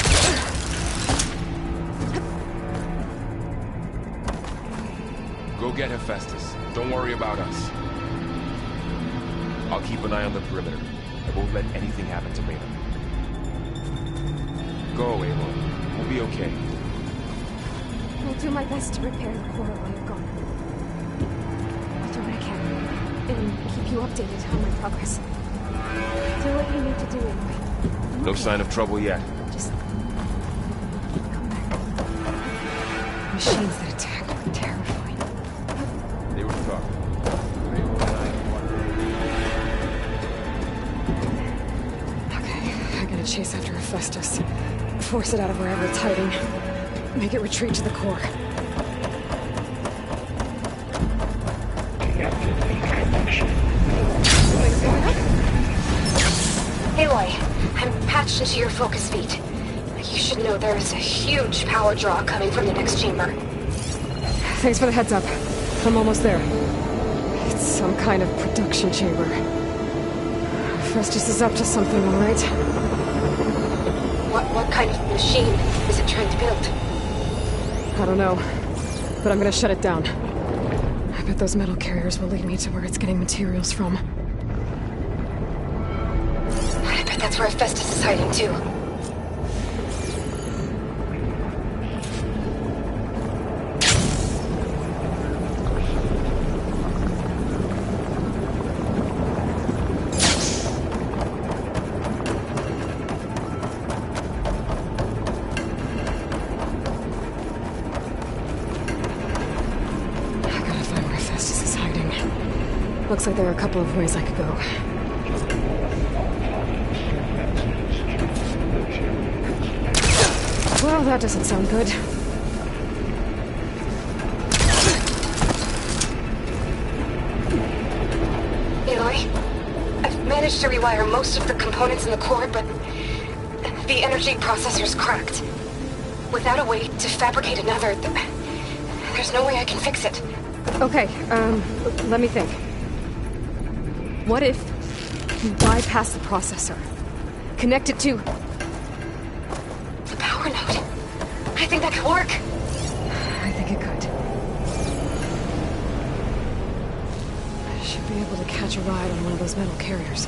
Go get Hephaestus. Don't worry about us. I'll keep an eye on the perimeter. I won't let anything happen to Reyna. Go, Aloy. We'll be okay. I'll do my best to repair the core while you're gone. I'll do what I can. And keep you updated on my progress. Do what you need to do, Aloy. No sign of trouble yet. Just come back. Machines that attack are terrifying. They were tough. Okay, I gotta chase after Hephaestus. Force it out of wherever it's hiding. Make it retreat to the core. Aloy, I'm patched into your focus feed. You should know there is a huge power draw coming from the next chamber. Thanks for the heads up. I'm almost there. It's some kind of production chamber. Hephaestus is up to something, all right? What kind of machine is it trying to build? I don't know, but I'm gonna shut it down. I bet those metal carriers will lead me to where it's getting materials from. I bet that's where Hephaestus is hiding too. Looks like there are a couple of ways I could go. Well, that doesn't sound good. Aloy, I've managed to rewire most of the components in the core, but the energy processor's cracked. Without a way to fabricate another, there's no way I can fix it. Okay, let me think. What if you bypass the processor? Connect it to... the power node? I think that could work. I think it could. I should be able to catch a ride on one of those metal carriers.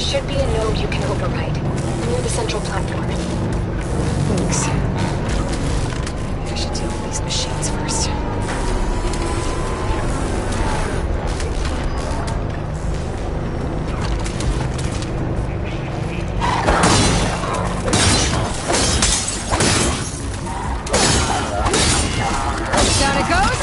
should be a node you can override, near the central platform. Thanks. Maybe I should deal with these machines first. Down it goes!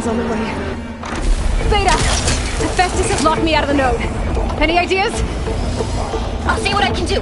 On the way. Beta! Hephaestus has locked me out of the node. Any ideas? I'll see what I can do.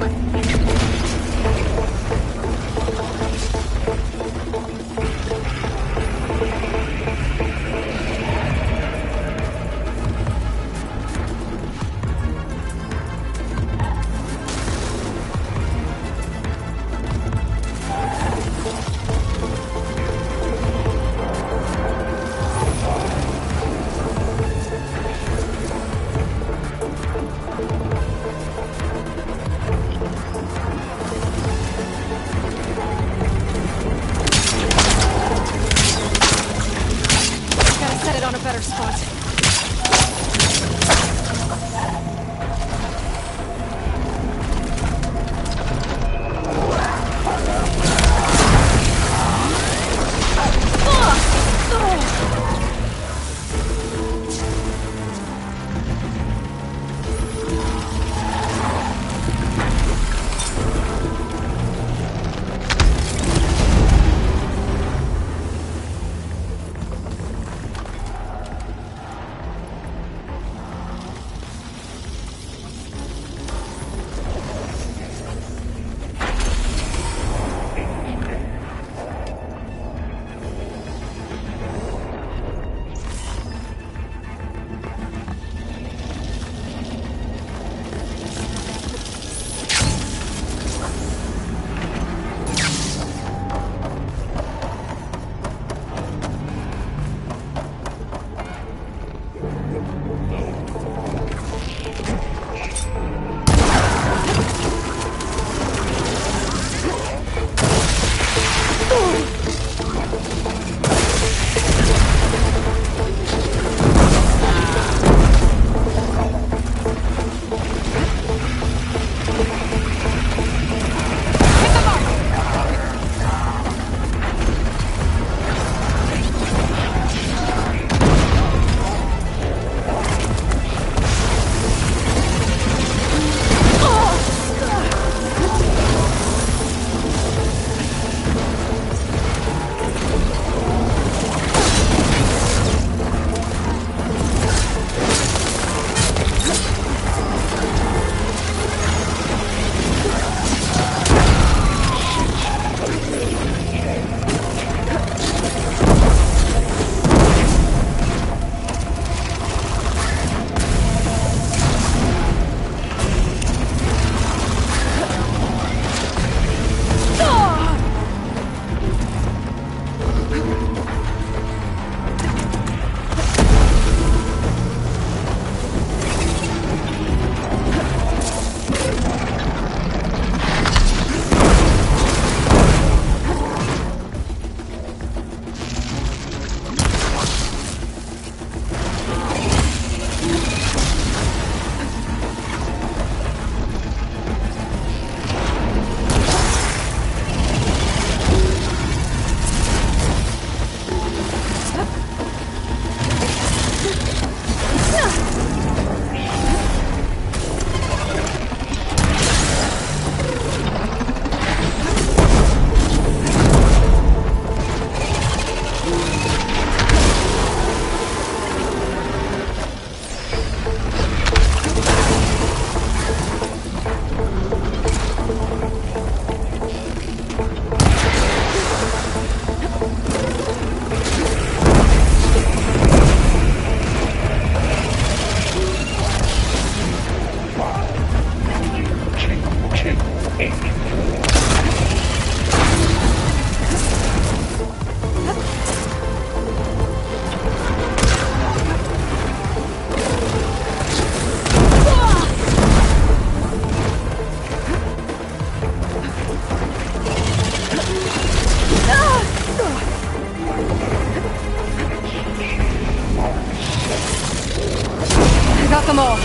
them all.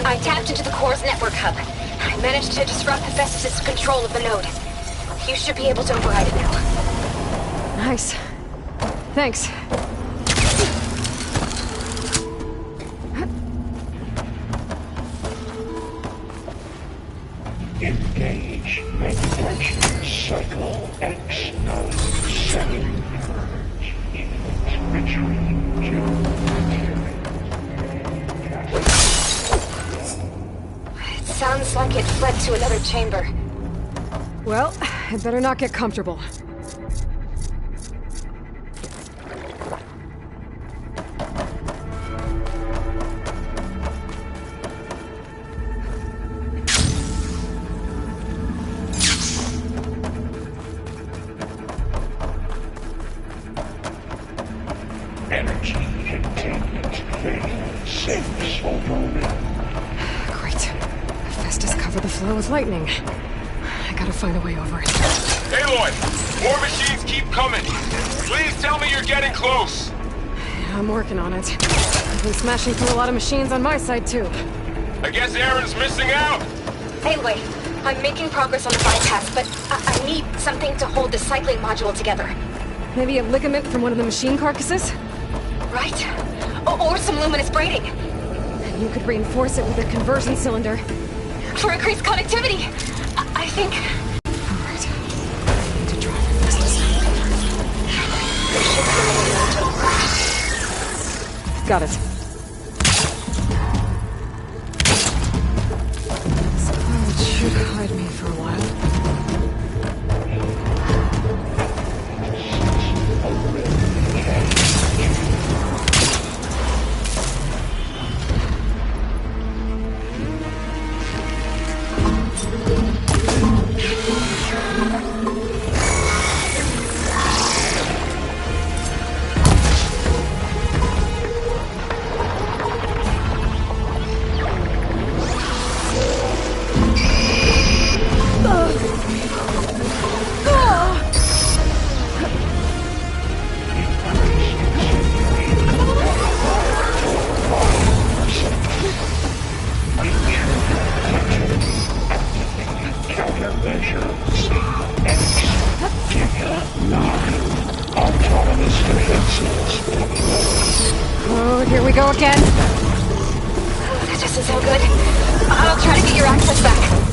I tapped into the core's network hub. I managed to disrupt Hephaestus' control of the node. You should be able to override it now. Nice. Thanks. Engage manufacturing cycle X97 Retreat It sounds like it fled to another chamber. Well, I better not get comfortable. energy containment failure. Safe overwhelmed. Great. Hephaestus covered the flow with lightning. I gotta find a way over it. Aloy! More machines keep coming! Please tell me you're getting close! Yeah, I'm working on it. I've been smashing through a lot of machines on my side, too. I guess Aaron's missing out! Anyway, I'm making progress on the bypass, but I need something to hold the cycling module together. Maybe a ligament from one of the machine carcasses? Right? Or some luminous braiding. And you could reinforce it with a conversion cylinder. For increased connectivity! I think... Alright. I need to draw Hephaestus. Got it. This cloud should hide me for a while. Oh, here we go again. That doesn't sound good. I'll try to get your access back.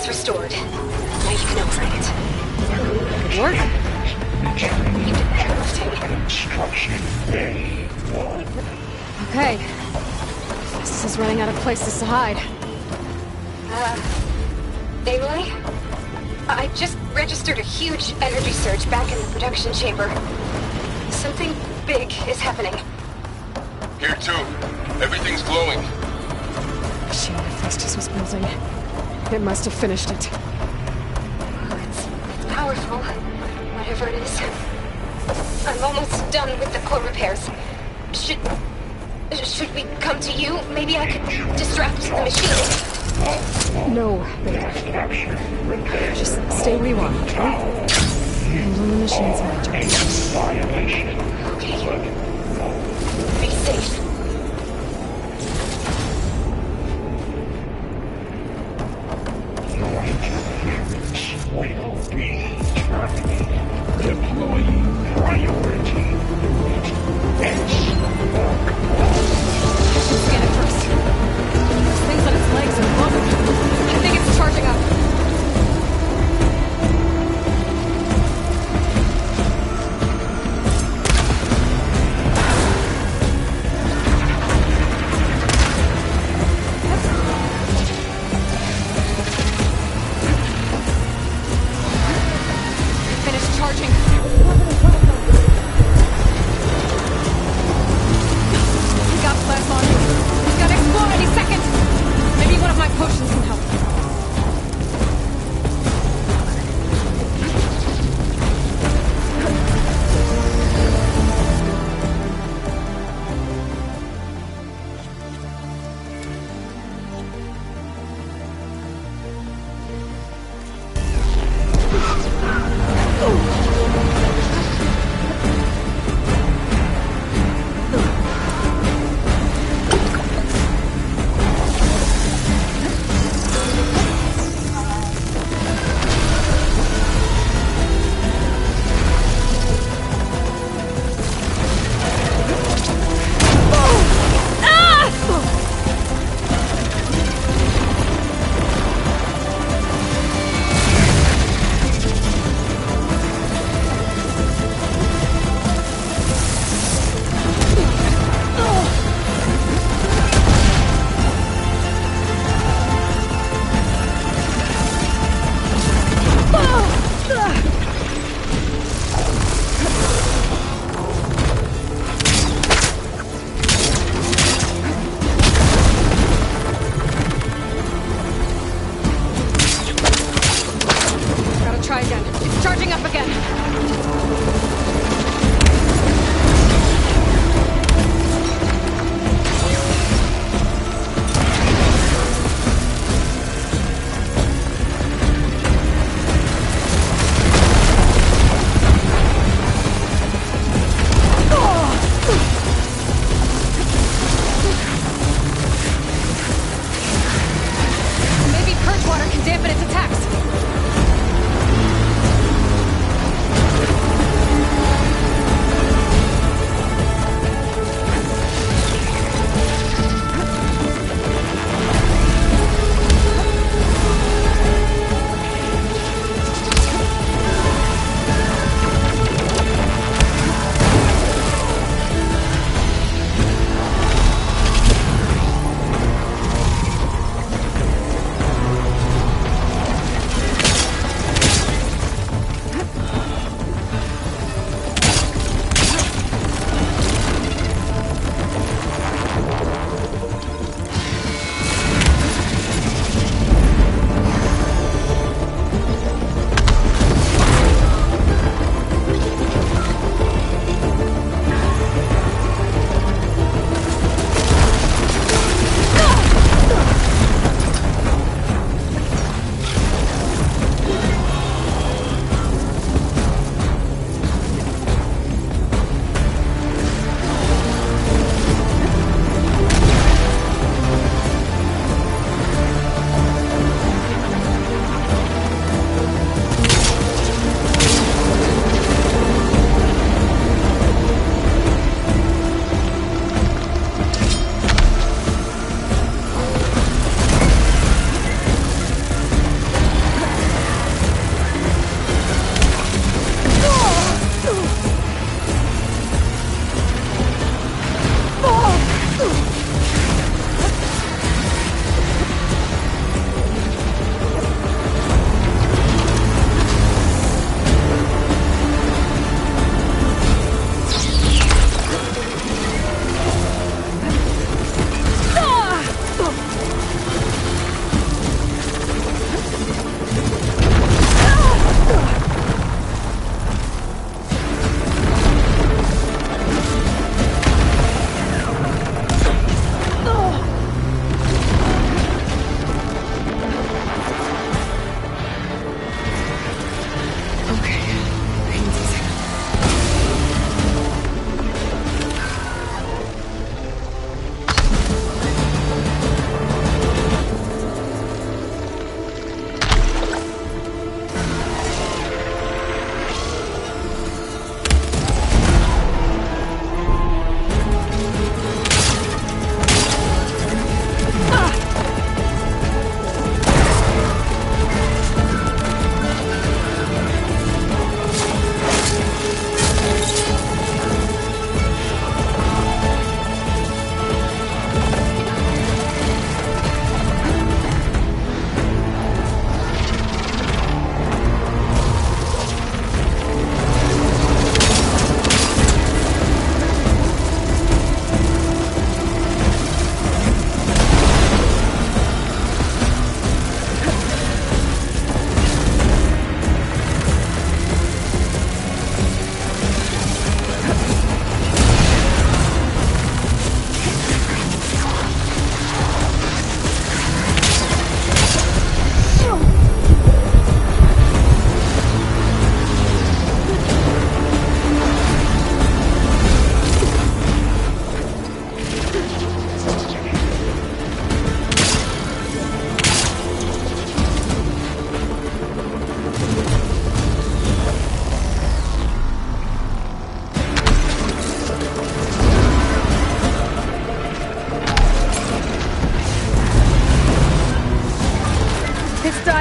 is restored. Now you can operate it. Work? You did heavy lifting. Construction Bay 1. Okay. This is running out of places to hide. Aloy? I just registered a huge energy surge back in the production chamber. Something big is happening. Here too. Everything's glowing. Machine Hephaestus was building. It must have finished it. It's powerful, whatever it is. I'm almost done with the core repairs. Should we come to you? Maybe I could distract the machine. No, Beta. Just stay where you are, okay? Handle the machine's magic. Okay. Be safe. Your interference will be terminated. Deploying priority unit. Scan it first. This thing's on its legs and bumping. I think it's charging up.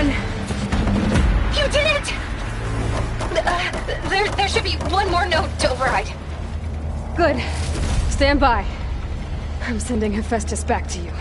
done. You did it! There should be one more node to override. Good. Stand by. I'm sending Hephaestus back to you.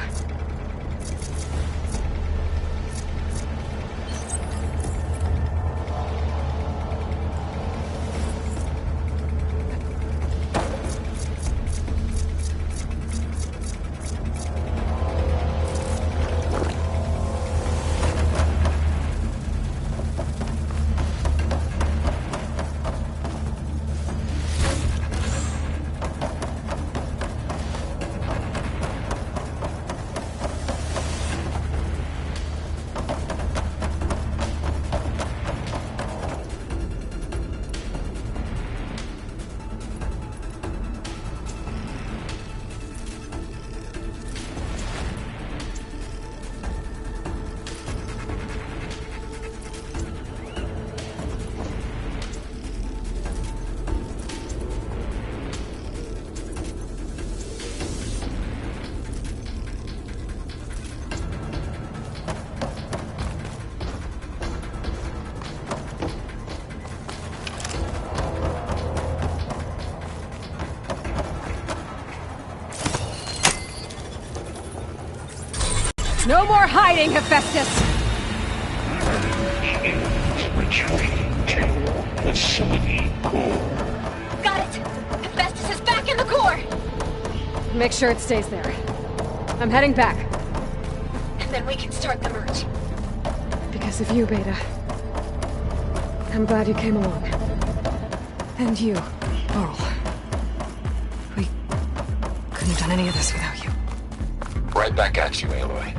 No more hiding, Hephaestus! Retreating to facility core. Got it! Hephaestus is back in the core! Make sure it stays there. I'm heading back. And then we can start the merge. Because of you, Beta. I'm glad you came along. And you, Laurel. We couldn't have done any of this without you. Right back at you, Aloy.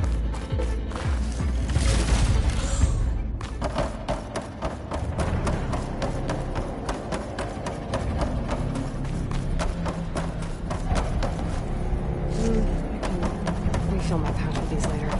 Refill my pouch with these later.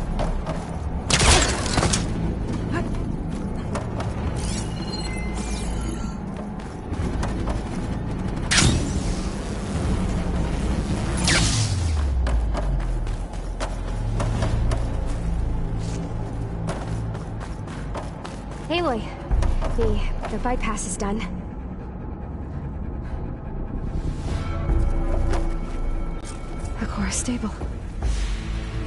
Aloy, the bypass is done. The core is stable.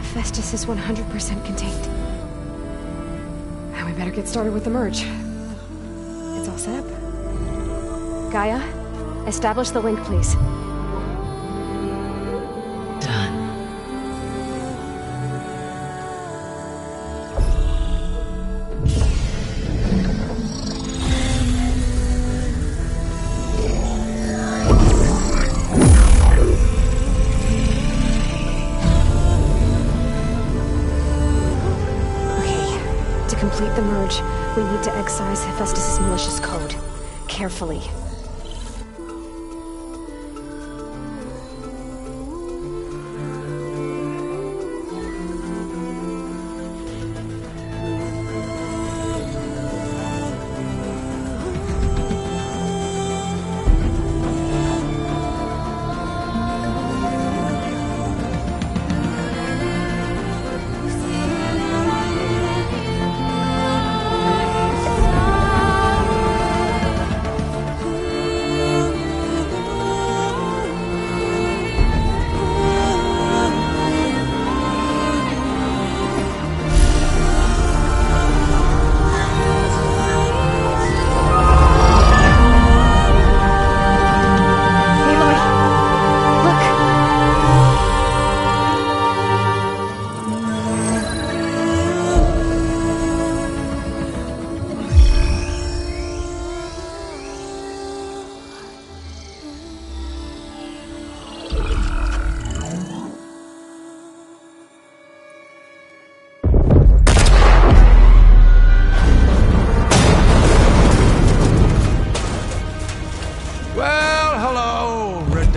Hephaestus is 100% contained. Now we better get started with the merge. It's all set up. Gaia, establish the link, please. Done. To complete the merge, we need to excise Hephaestus' malicious code. Carefully.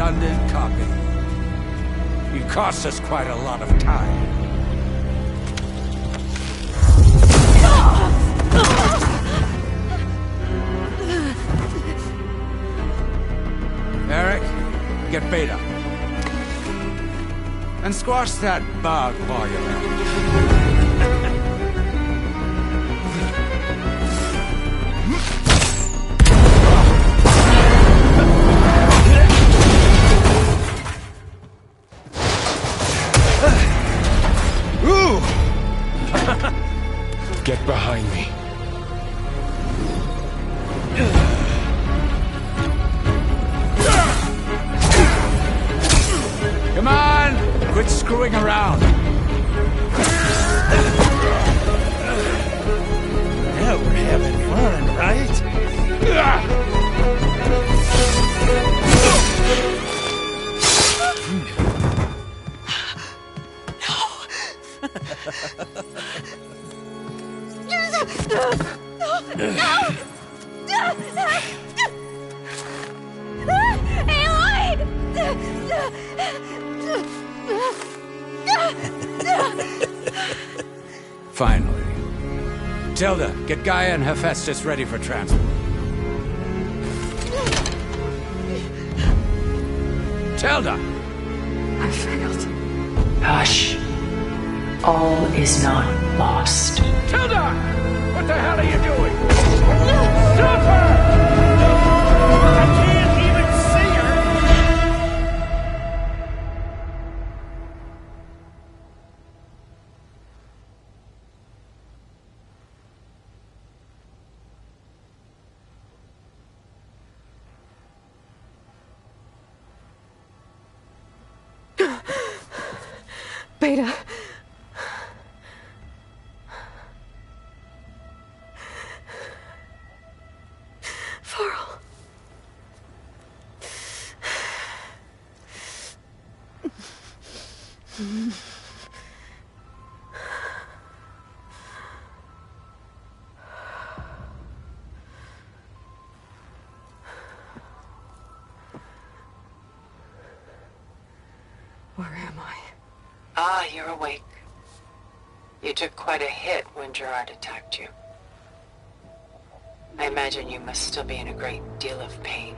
redundant copy. You cost us quite a lot of time. Eric, get Beta. And squash that bug while you're at it. Get behind me. Come on! Quit screwing around. Now we're having fun, right? Finally. Tilda, get Gaia and Hephaestus ready for transport. Tilda! I failed. Hush. All is not lost. Tilda! What the hell are you doing? Stop her! I can't even see her! Beta. Varl. Where am I? Ah, you're awake. You took quite a hit when Gerard attacked you. I imagine you must still be in a great deal of pain.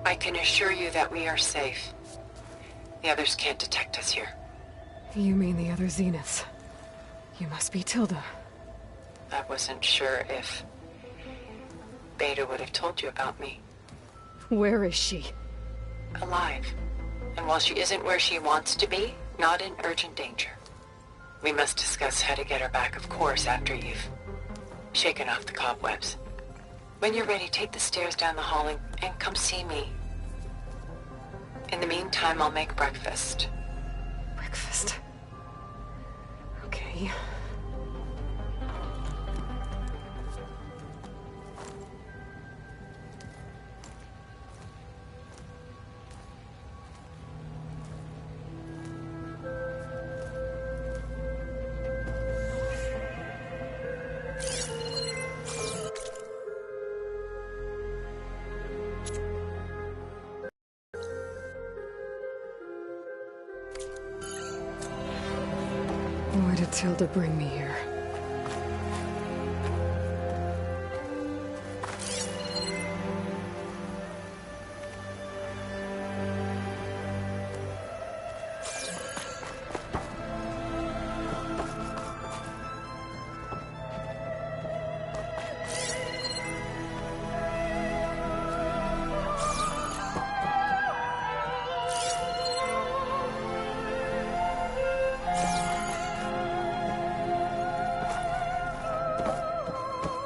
I can assure you that we are safe. The others can't detect us here. You mean the other Zeniths? You must be Tilda. I wasn't sure if Beta would have told you about me. Where is she? Alive. And while she isn't where she wants to be, not in urgent danger. We must discuss how to get her back, of course, after you've shaken off the cobwebs. When you're ready, take the stairs down the hall and come see me. In the meantime, I'll make breakfast. Breakfast? Okay. Why did Tilda bring me here?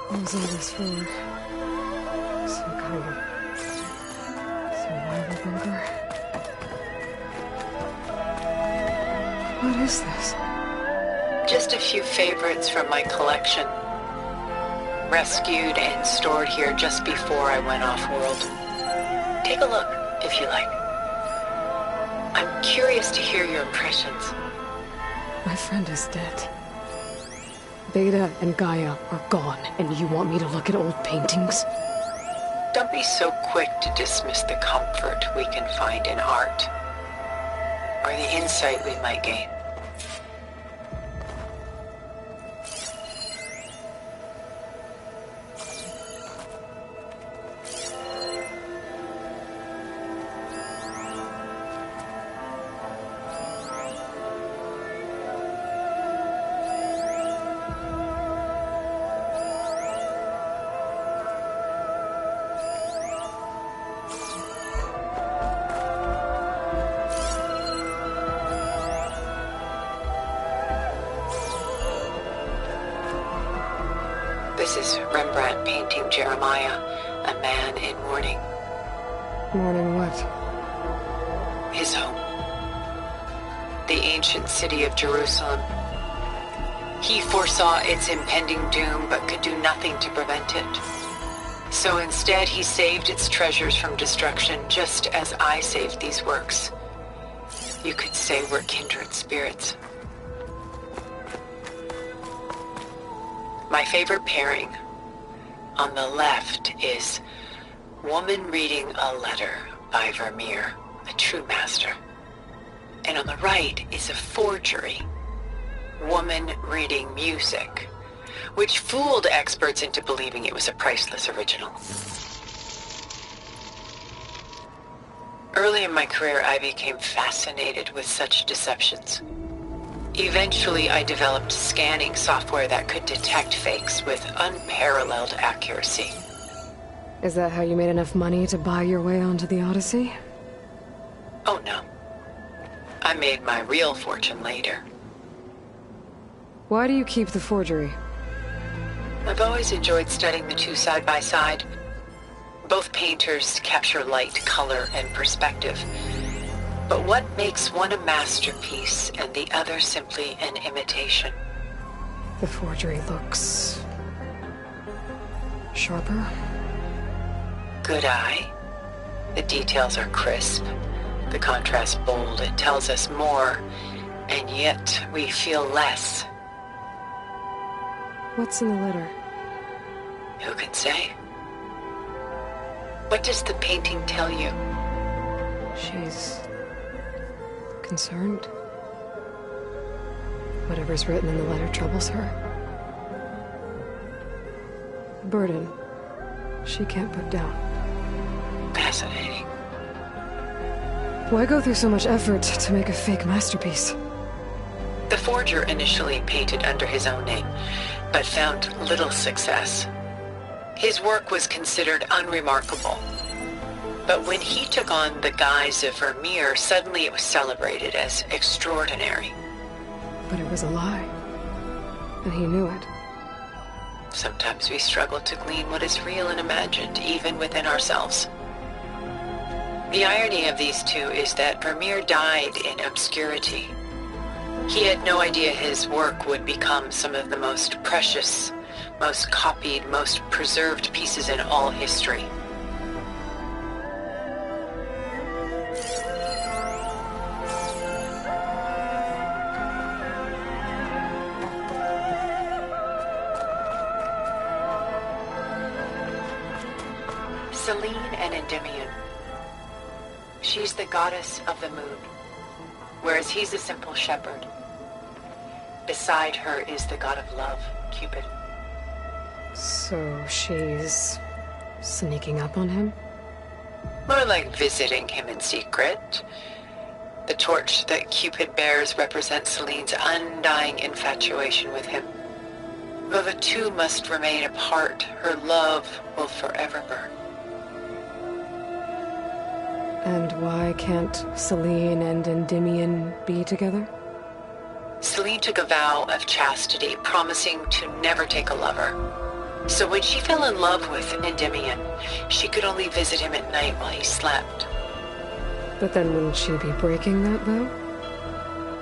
What was all this for? Some kind of survival bunker? What is this? Just a few favorites from my collection. Rescued and stored here just before I went off-world. Take a look, if you like. I'm curious to hear your impressions. My friend is dead. Beta and Gaia are gone, and you want me to look at old paintings? Don't be so quick to dismiss the comfort we can find in art, or the insight we might gain. This is Rembrandt painting Jeremiah, a man in mourning. Mourning what? His home. The ancient city of Jerusalem. He foresaw its impending doom, but could do nothing to prevent it. So instead, he saved its treasures from destruction, just as I saved these works. You could say we're kindred spirits. My favorite pairing on the left is Woman Reading a Letter by Vermeer, a true master. And on the right is a forgery, Woman Reading Music, which fooled experts into believing it was a priceless original. Early in my career, I became fascinated with such deceptions. Eventually, I developed scanning software that could detect fakes with unparalleled accuracy. Is that how you made enough money to buy your way onto the Odyssey? Oh no. I made my real fortune later. Why do you keep the forgery? I've always enjoyed studying the two side by side. Both painters capture light, color, and perspective. But what makes one a masterpiece and the other simply an imitation? The forgery looks... sharper? Good eye. The details are crisp. The contrast bold. It tells us more, and yet we feel less. What's in the letter? Who can say? What does the painting tell you? She's... concerned. Whatever's written in the letter troubles her. A burden she can't put down. Fascinating. Why go through so much effort to make a fake masterpiece? The forger initially painted under his own name, but found little success. His work was considered unremarkable. But when he took on the guise of Vermeer, suddenly it was celebrated as extraordinary. But it was a lie. And he knew it. Sometimes we struggle to glean what is real and imagined, even within ourselves. The irony of these two is that Vermeer died in obscurity. He had no idea his work would become some of the most precious, most copied, most preserved pieces in all history. Selene and Endymion. She's the goddess of the moon, whereas he's a simple shepherd. Beside her is the god of love, Cupid. So she's... sneaking up on him? More like visiting him in secret. The torch that Cupid bears represents Selene's undying infatuation with him. Though the two must remain apart, her love will forever burn. And why can't Selene and Endymion be together? Selene took a vow of chastity, promising to never take a lover. So when she fell in love with Endymion, she could only visit him at night while he slept. But then wouldn't she be breaking that vow?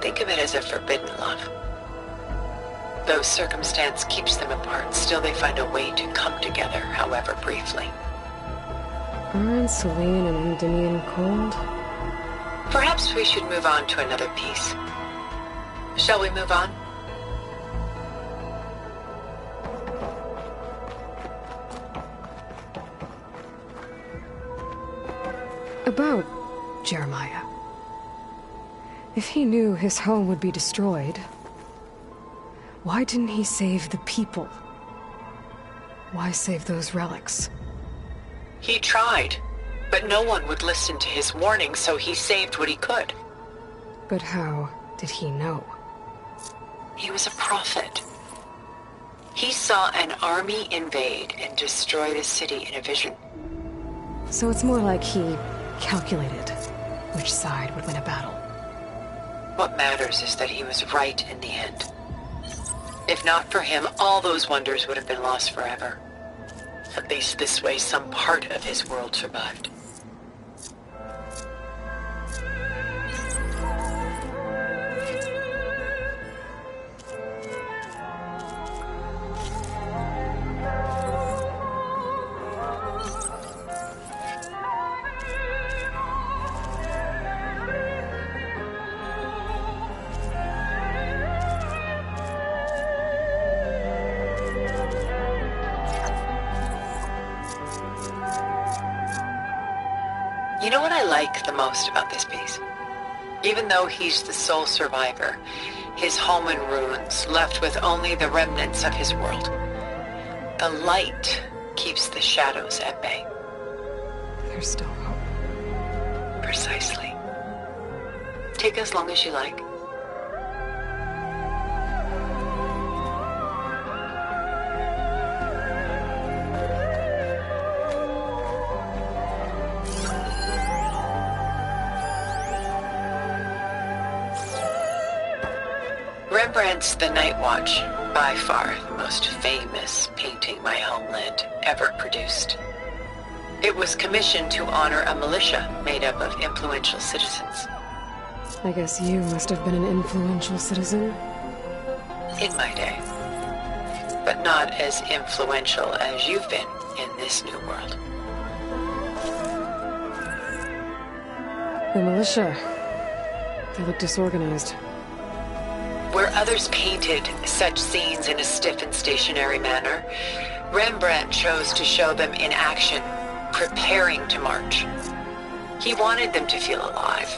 Think of it as a forbidden love. Though circumstance keeps them apart, still they find a way to come together, however briefly. Aren't Selene and Endymion cold? Perhaps we should move on to another piece. Shall we move on? About Jeremiah. If he knew his home would be destroyed, why didn't he save the people? Why save those relics? He tried, but no one would listen to his warning, so he saved what he could. But how did he know? He was a prophet. He saw an army invade and destroy the city in a vision. So it's more like he calculated which side would win a battle. What matters is that he was right in the end. If not for him, all those wonders would have been lost forever. At least this way, some part of his world survived. You know what I like the most about this piece? Even though he's the sole survivor, his home in ruins, left with only the remnants of his world. The light keeps the shadows at bay. There's still hope. Precisely. Take as long as you like. Rembrandt's The Night Watch, by far the most famous painting my homeland ever produced. It was commissioned to honor a militia made up of influential citizens. I guess you must have been an influential citizen. In my day. But not as influential as you've been in this new world. The militia. They look disorganized. Where others painted such scenes in a stiff and stationary manner, Rembrandt chose to show them in action, preparing to march. He wanted them to feel alive.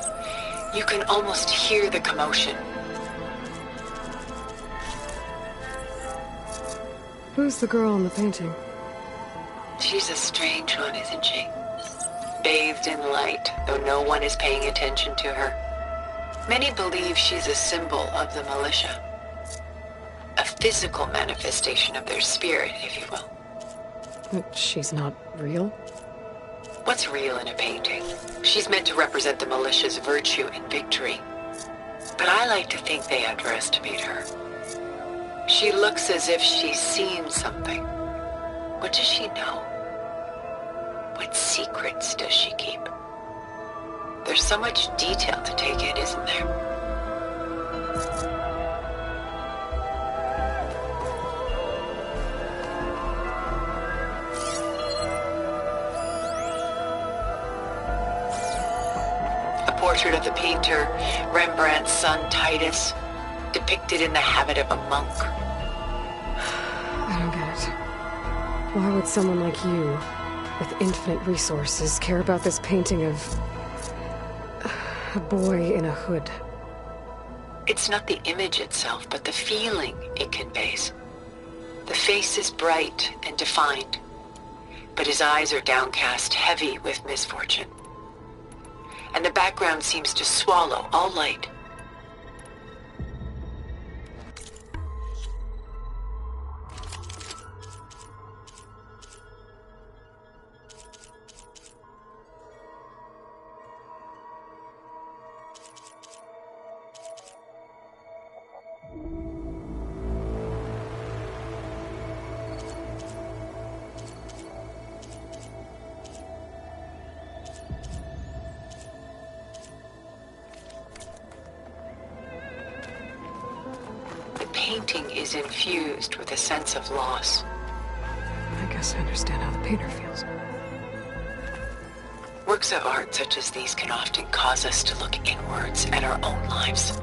You can almost hear the commotion. Who's the girl in the painting? She's a strange one, isn't she? Bathed in light, though no one is paying attention to her. Many believe she's a symbol of the militia. A physical manifestation of their spirit, if you will. But she's not real? What's real in a painting? She's meant to represent the militia's virtue and victory. But I like to think they underestimate her. She looks as if she's seen something. What does she know? What secrets does she keep? There's so much detail to take in, isn't there? A portrait of the painter, Rembrandt's son Titus, depicted in the habit of a monk. I don't get it. Why would someone like you, with infinite resources, care about this painting of a boy in a hood? It's not the image itself, but the feeling it conveys. The face is bright and defined, but his eyes are downcast, heavy with misfortune. And the background seems to swallow all light. Painting is infused with a sense of loss. I guess I understand how the painter feels. Works of art such as these can often cause us to look inwards at our own lives.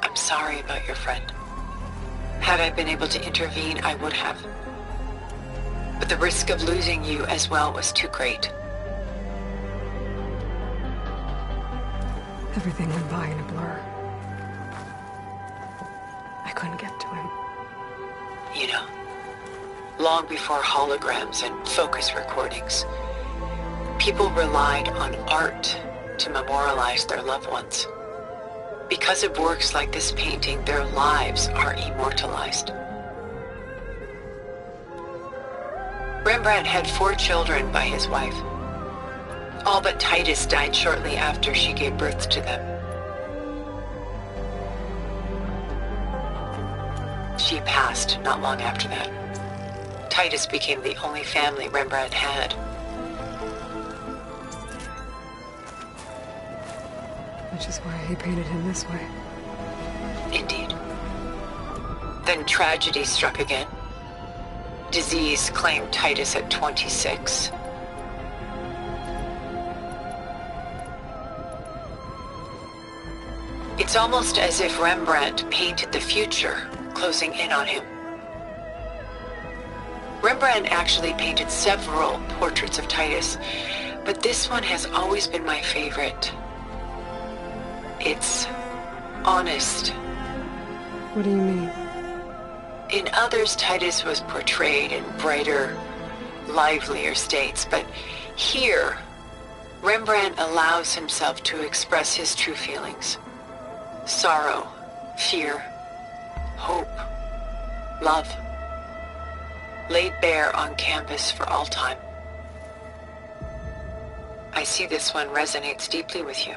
I'm sorry about your friend. Had I been able to intervene, I would have. But the risk of losing you as well was too great. Everything went by in a blur. I couldn't get to him. You know, long before holograms and focus recordings, people relied on art to memorialize their loved ones. Because of works like this painting, their lives are immortalized. Rembrandt had 4 children by his wife. All but Titus died shortly after she gave birth to them. She passed not long after that. Titus became the only family Rembrandt had. Which is why he painted him this way. Indeed. Then tragedy struck again. Disease claimed Titus at 26. It's almost as if Rembrandt painted the future, closing in on him. Rembrandt actually painted several portraits of Titus, but this one has always been my favorite. It's honest. What do you mean? In others, Titus was portrayed in brighter, livelier states, but here, Rembrandt allows himself to express his true feelings. Sorrow, fear, hope, love, laid bare on canvas for all time. I see this one resonates deeply with you.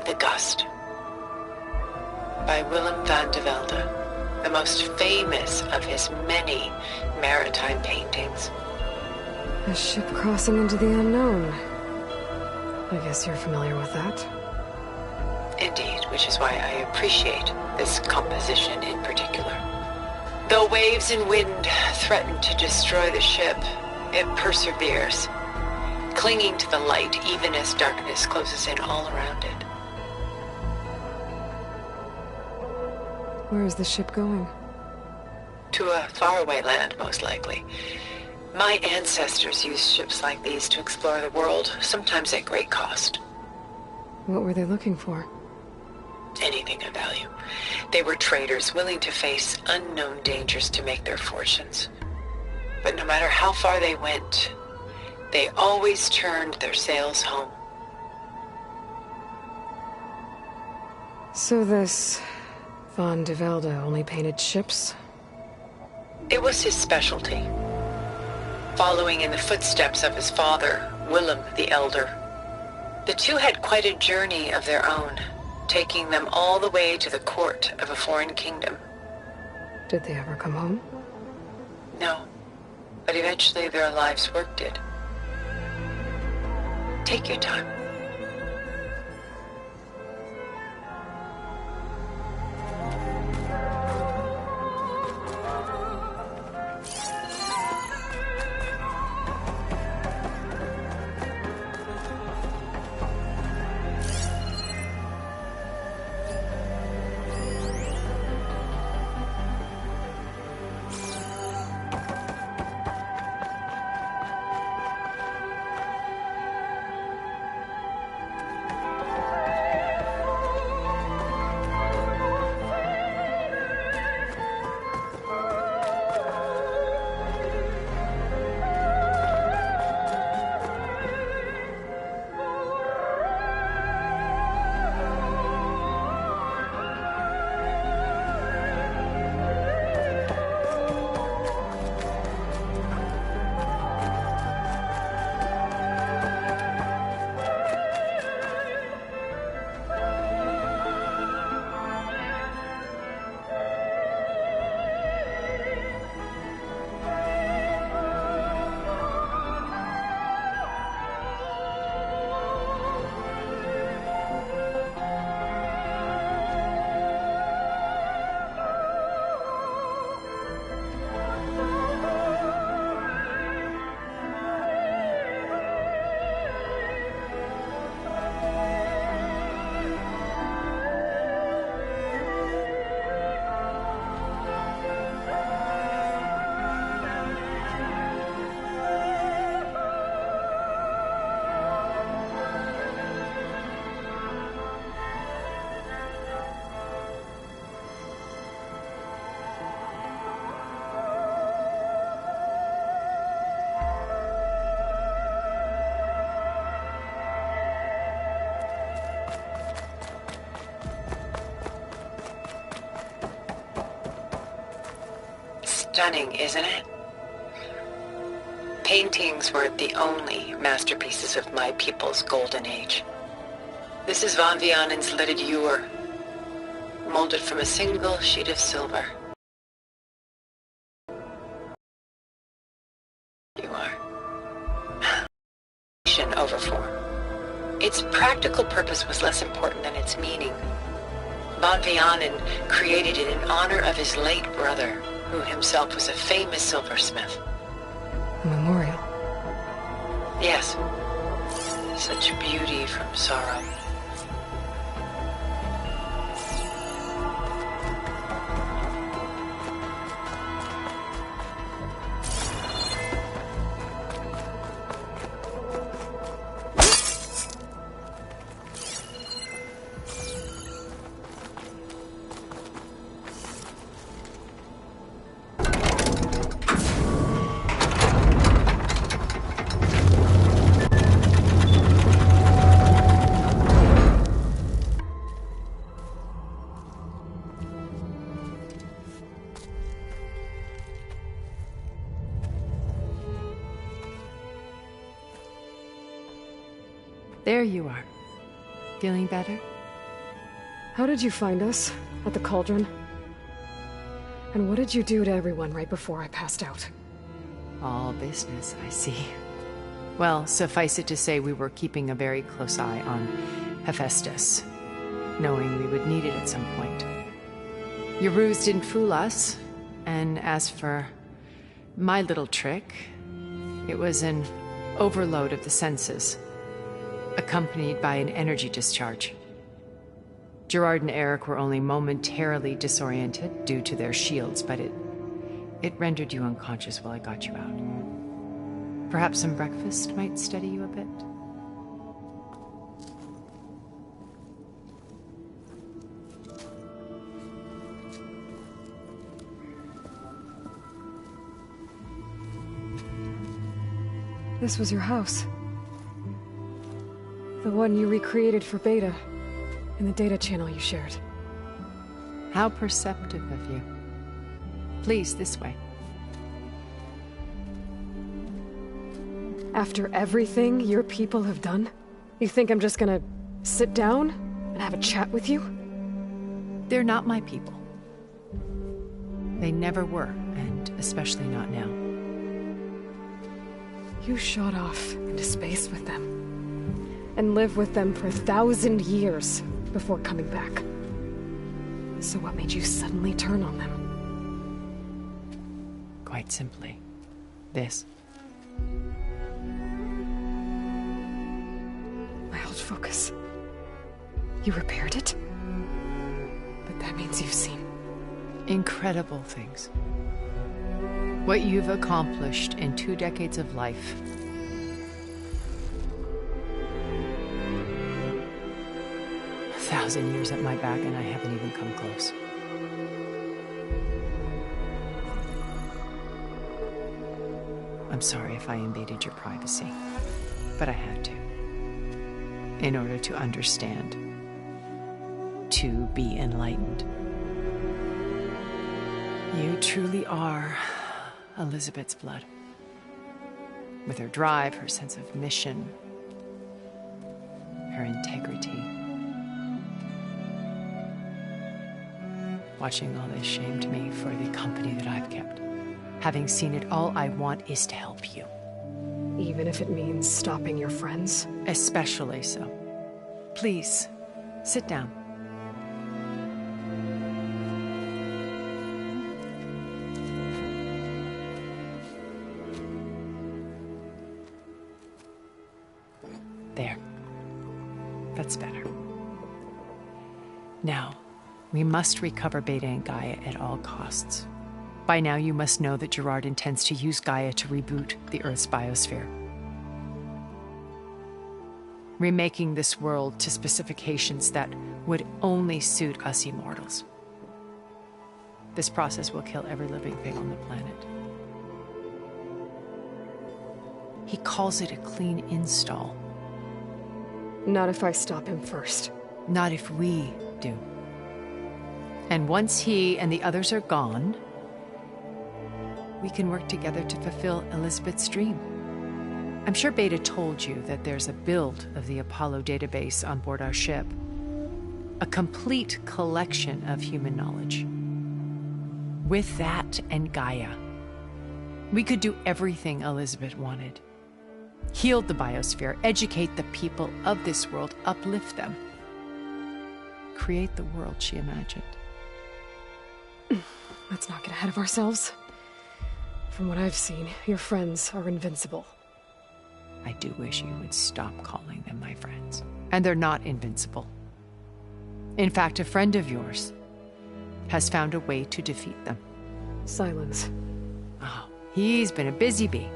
The Gust by Willem van de Velde, the most famous of his many maritime paintings. A ship crossing into the unknown. I guess you're familiar with that. Indeed, which is why I appreciate this composition in particular. Though waves and wind threaten to destroy the ship, it perseveres, clinging to the light even as darkness closes in all around it. Where is the ship going? To a faraway land, most likely. My ancestors used ships like these to explore the world, sometimes at great cost. What were they looking for? Anything of value. They were traders willing to face unknown dangers to make their fortunes. But no matter how far they went, they always turned their sails home. So this Van de Velde only painted ships? It was his specialty. Following in the footsteps of his father, Willem the Elder. The two had quite a journey of their own, taking them all the way to the court of a foreign kingdom. Did they ever come home? No, but eventually their lives worked it. Take your time. stunning, isn't it? Paintings were the only masterpieces of my people's golden age. This is Von Vianen's leaded ewer, molded from a single sheet of silver. You are. Over form. Its practical purpose was less important than its meaning. Von Vianen created it in honor of his late brother, who himself was a famous silversmith. A memorial. Yes. Such beauty from sorrow. There you are. Feeling better? How did you find us? At the cauldron? And what did you do to everyone right before I passed out? All business, I see. Well, suffice it to say we were keeping a very close eye on Hephaestus, knowing we would need it at some point. Your ruse didn't fool us, and as for my little trick, it was an overload of the senses, accompanied by an energy discharge. Gerard and Eric were only momentarily disoriented due to their shields, but it rendered you unconscious while I got you out. Perhaps some breakfast might steady you a bit? This was your house. The one you recreated for Beta, in the data channel you shared. How perceptive of you. Please, this way. After everything your people have done, you think I'm just gonna sit down and have a chat with you? They're not my people. They never were, and especially not now. You shot off into space with them, and lived with them for 1,000 years before coming back. So what made you suddenly turn on them? Quite simply, this. My old focus. You repaired it? But that means you've seen... incredible things. What you've accomplished in 2 decades of life. A 1,000 years at my back and I haven't even come close. I'm sorry if I invaded your privacy, but I had to. In order to understand. To be enlightened. You truly are Elizabeth's blood. With her drive, her sense of mission, her integrity. Watching all this shamed me for the company that I've kept. Having seen it, all I want is to help you. Even if it means stopping your friends? Especially so. Please, sit down. There. That's better. Now, we must recover Beta and Gaia at all costs. By now, you must know that Gerard intends to use Gaia to reboot the Earth's biosphere. Remaking this world to specifications that would only suit us immortals. This process will kill every living thing on the planet. He calls it a clean install. Not if I stop him first. Not if we do. And once he and the others are gone, we can work together to fulfill Elizabeth's dream. I'm sure Beta told you that there's a build of the Apollo database on board our ship. A complete collection of human knowledge. With that and Gaia, we could do everything Elizabeth wanted. Heal the biosphere, educate the people of this world, uplift them. Create the world she imagined. Let's not get ahead of ourselves. From what I've seen, your friends are invincible. I do wish you would stop calling them my friends. And they're not invincible. In fact, a friend of yours has found a way to defeat them. Silence. Oh, he's been a busy bee,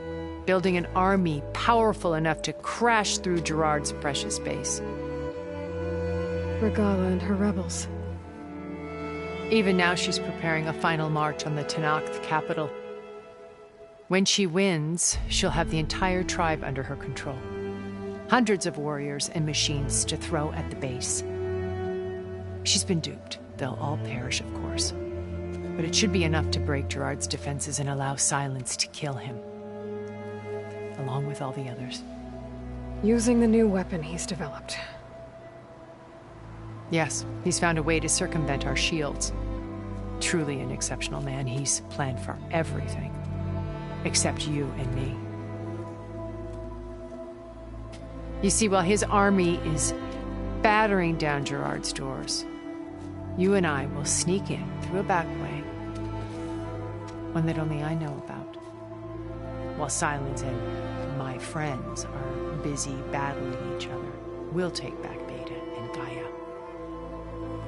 building an army powerful enough to crash through Gerard's precious base. Regalla and her rebels. Even now she's preparing a final march on the Tenakth capital. When she wins, she'll have the entire tribe under her control. Hundreds of warriors and machines to throw at the base. She's been duped. They'll all perish, of course. But it should be enough to break Gerard's defenses and allow Silence to kill him. Along with all the others. Using the new weapon he's developed. Yes, he's found a way to circumvent our shields. Truly an exceptional man. He's planned for everything. Except you and me. You see, while his army is battering down Gerard's doors, you and I will sneak in through a back way. One that only I know about. While Silence and my friends are busy battling each other, we'll take back Beta and Gaia.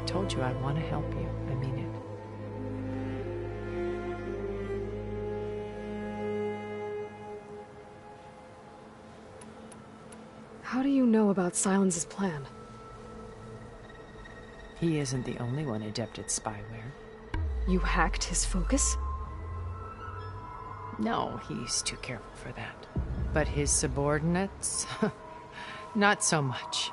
I told you I want to help you. I mean it. How do you know about Silence's plan? He isn't the only one adept at spyware. You hacked his focus? No, he's too careful for that. But his subordinates? Not so much.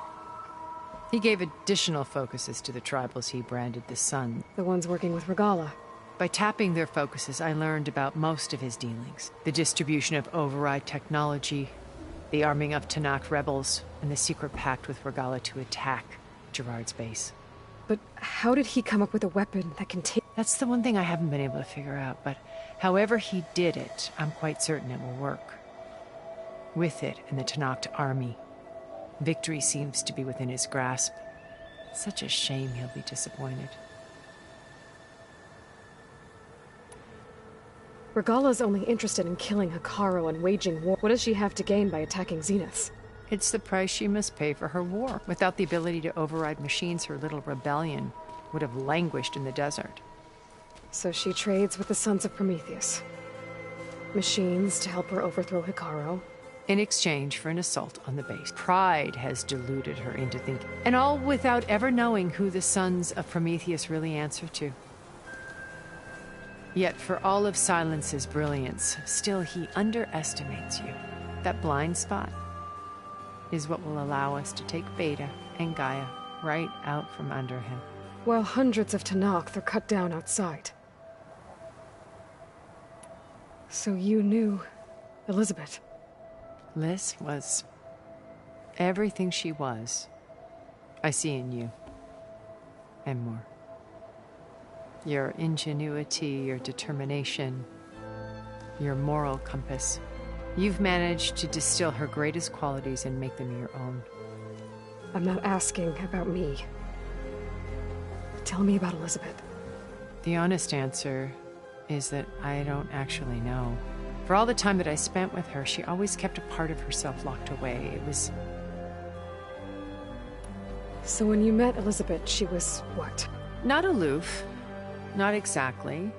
He gave additional focuses to the tribals he branded the Sun. The ones working with Regalla. By tapping their focuses, I learned about most of his dealings. The distribution of override technology, the arming of Tenakth rebels, and the secret pact with Regalla to attack Gerard's base. But how did he come up with a weapon that can take... That's the one thing I haven't been able to figure out, but however he did it, I'm quite certain it will work. With it and the Tenakth army, victory seems to be within his grasp. Such a shame he'll be disappointed. Regalla's only interested in killing Hekarro and waging war. What does she have to gain by attacking Zenith? It's the price she must pay for her war. Without the ability to override machines, her little rebellion would have languished in the desert. So she trades with the Sons of Prometheus. Machines to help her overthrow Hekarro. In exchange for an assault on the base. Pride has deluded her into thinking. And all without ever knowing who the Sons of Prometheus really answer to. Yet for all of Silence's brilliance, still he underestimates you. That blind spot is what will allow us to take Beta and Gaia right out from under him. While hundreds of Tenakth are cut down outside. So you knew Elizabeth? Liz was everything she was. I see in you. And more. Your ingenuity, your determination, your moral compass. You've managed to distill her greatest qualities and make them your own. I'm not asking about me. Tell me about Elizabeth. The honest answer is that I don't actually know. For all the time that I spent with her, she always kept a part of herself locked away. It was... So when you met Elizabeth, she was what? Not aloof. Not exactly.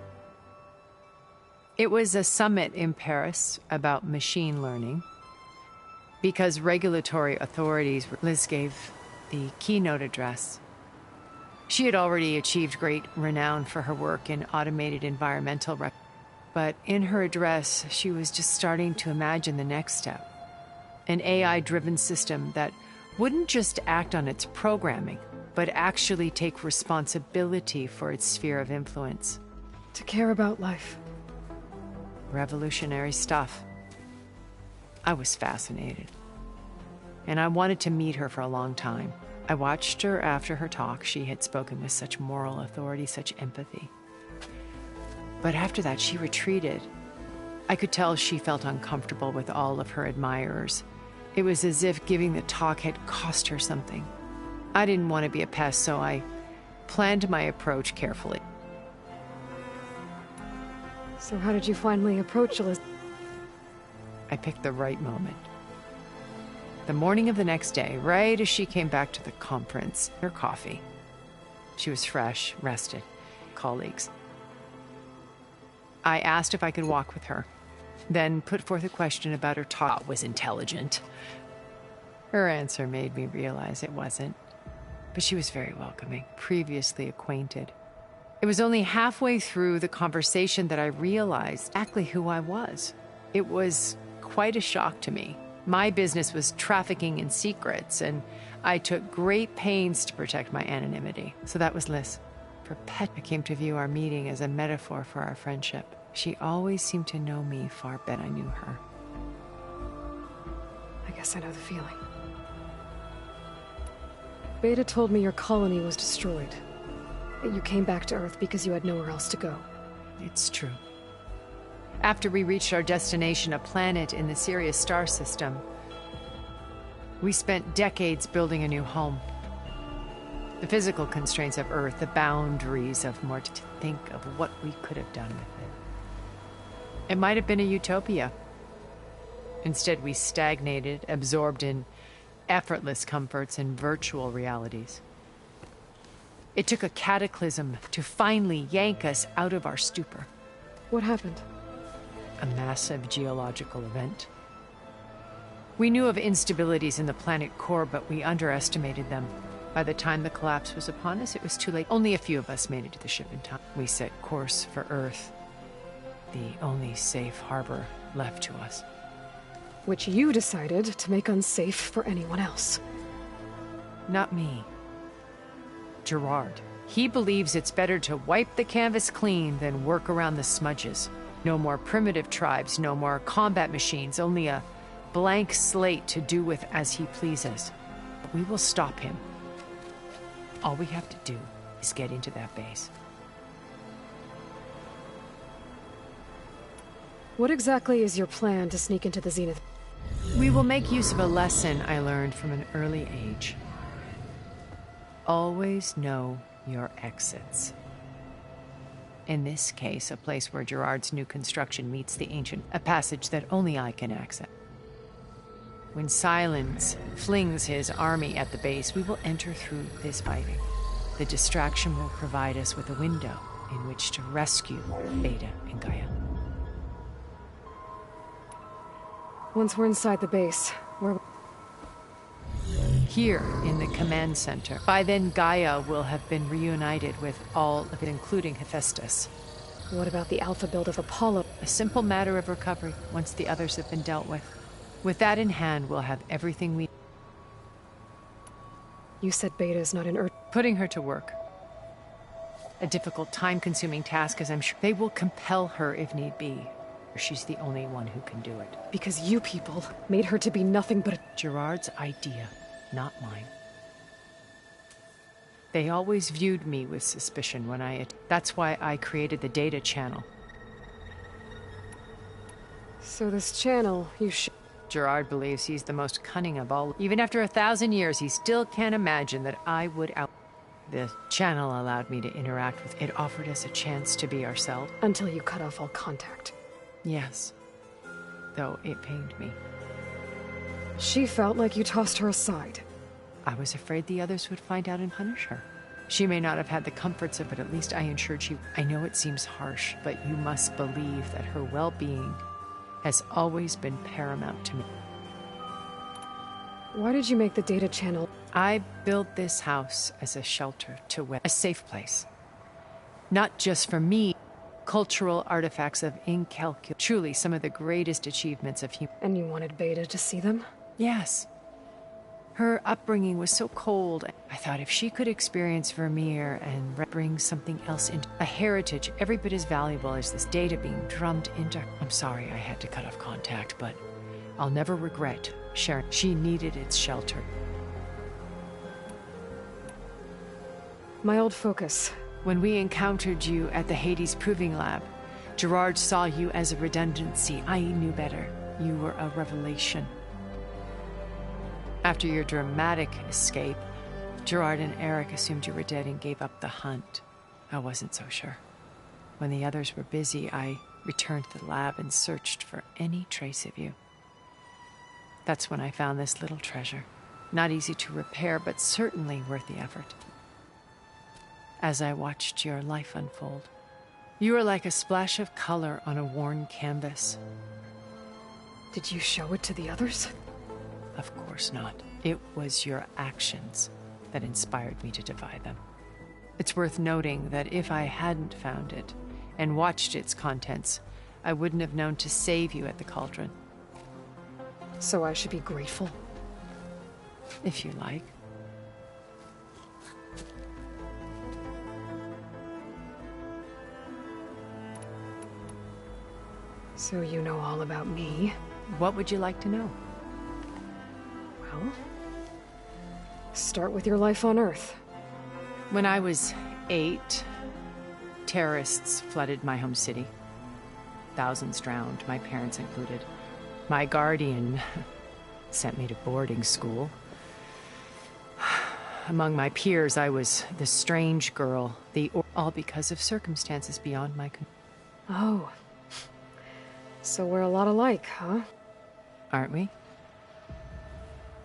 It was a summit in Paris about machine learning. Because regulatory authorities, Liz gave the keynote address. She had already achieved great renown for her work in automated environmental records. But in her address, she was just starting to imagine the next step. An AI-driven system that wouldn't just act on its programming, but actually take responsibility for its sphere of influence. To care about life. revolutionary stuff. I was fascinated, and I wanted to meet her for a long time. I watched her after her talk. She had spoken with such moral authority, such empathy. But after that, she retreated. I could tell she felt uncomfortable with all of her admirers. It was as if giving the talk had cost her something. I didn't want to be a pest, so I planned my approach carefully. So how did you finally approach Elizabeth? I picked the right moment. The morning of the next day, right as she came back to the conference, her coffee. She was fresh, rested, colleagues. I asked if I could walk with her, then put forth a question about her talk was intelligent. Her answer made me realize it wasn't, but she was very welcoming, previously acquainted. It was only halfway through the conversation that I realized exactly who I was. It was quite a shock to me. My business was trafficking in secrets, and I took great pains to protect my anonymity. So that was Liz. For Pet, I came to view our meeting as a metaphor for our friendship. She always seemed to know me far better than I knew her. I guess I know the feeling. Beta told me your colony was destroyed. That you came back to Earth because you had nowhere else to go. It's true. After we reached our destination, a planet in the Sirius star system, we spent decades building a new home. The physical constraints of Earth, the boundaries of more to think of what we could have done with it. It might have been a utopia. Instead, we stagnated, absorbed in effortless comforts and virtual realities. It took a cataclysm to finally yank us out of our stupor. What happened? A massive geological event. We knew of instabilities in the planet core, but we underestimated them. By the time the collapse was upon us, it was too late. Only a few of us made it to the ship in time. We set course for Earth, the only safe harbor left to us. Which you decided to make unsafe for anyone else. Not me. Gerard. He believes it's better to wipe the canvas clean than work around the smudges. No more primitive tribes, no more combat machines, only a blank slate to do with as he pleases. We will stop him. All we have to do is get into that base. What exactly is your plan to sneak into the Zenith? We will make use of a lesson I learned from an early age. Always know your exits. In this case, a place where Gerard's new construction meets the ancient, a passage that only I can access. When Silence flings his army at the base, we will enter through this fighting. The distraction will provide us with a window in which to rescue Beta and Gaia. Once we're inside the base, where... Here, in the command center. By then, Gaia will have been reunited with all of it, including Hephaestus. What about the Alpha build of Apollo? A simple matter of recovery, once the others have been dealt with. With that in hand, we'll have everything we... You said Beta is not an Earth... Putting her to work. A difficult, time-consuming task, as I'm sure they will compel her if need be. She's the only one who can do it. Because you people made her to be nothing but a... Gerard's idea, not mine. They always viewed me with suspicion when I... That's why I created the data channel. So this channel, you Gerard believes he's the most cunning of all. Even after 1,000 years, he still can't imagine that I would out... The channel allowed me to interact with... It offered us a chance to be ourselves. Until you cut off all contact. Yes. Though it pained me. She felt like you tossed her aside. I was afraid the others would find out and punish her. She may not have had the comforts of it, at least I ensured she... I know it seems harsh, but you must believe that her well-being has always been paramount to me. Why did you make the data channel? I built this house as a shelter to a safe place. Not just for me, cultural artifacts of incalculable, truly some of the greatest achievements of human. And you wanted Beta to see them? Yes. Her upbringing was so cold. I thought if she could experience Vermeer and bring something else into a heritage every bit as valuable as this data being drummed into her. I'm sorry I had to cut off contact, but I'll never regret sharing. She needed its shelter. My old focus. When we encountered you at the Hades Proving Lab, Gerard saw you as a redundancy. I knew better. You were a revelation. After your dramatic escape, Gerard and Eric assumed you were dead and gave up the hunt. I wasn't so sure. When the others were busy, I returned to the lab and searched for any trace of you. That's when I found this little treasure. Not easy to repair, but certainly worth the effort. As I watched your life unfold, you were like a splash of color on a worn canvas. Did you show it to the others? Of course not. It was your actions that inspired me to defy them. It's worth noting that if I hadn't found it and watched its contents, I wouldn't have known to save you at the cauldron. So I should be grateful? If you like. So you know all about me? What would you like to know? Well, start with your life on Earth. When I was 8, terrorists flooded my home city. Thousands drowned, my parents included. My guardian sent me to boarding school. Among my peers, I was the strange girl, all because of circumstances beyond my control. Oh. So we're a lot alike, huh? Aren't we?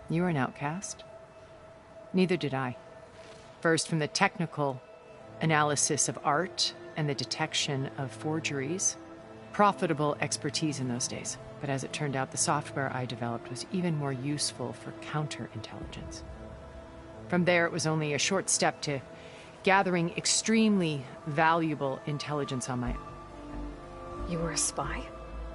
You were an outcast. Neither did I. First, from the technical analysis of art and the detection of forgeries. Profitable expertise in those days. But as it turned out, the software I developed was even more useful for counterintelligence. From there, it was only a short step to gathering extremely valuable intelligence on my own. You were a spy?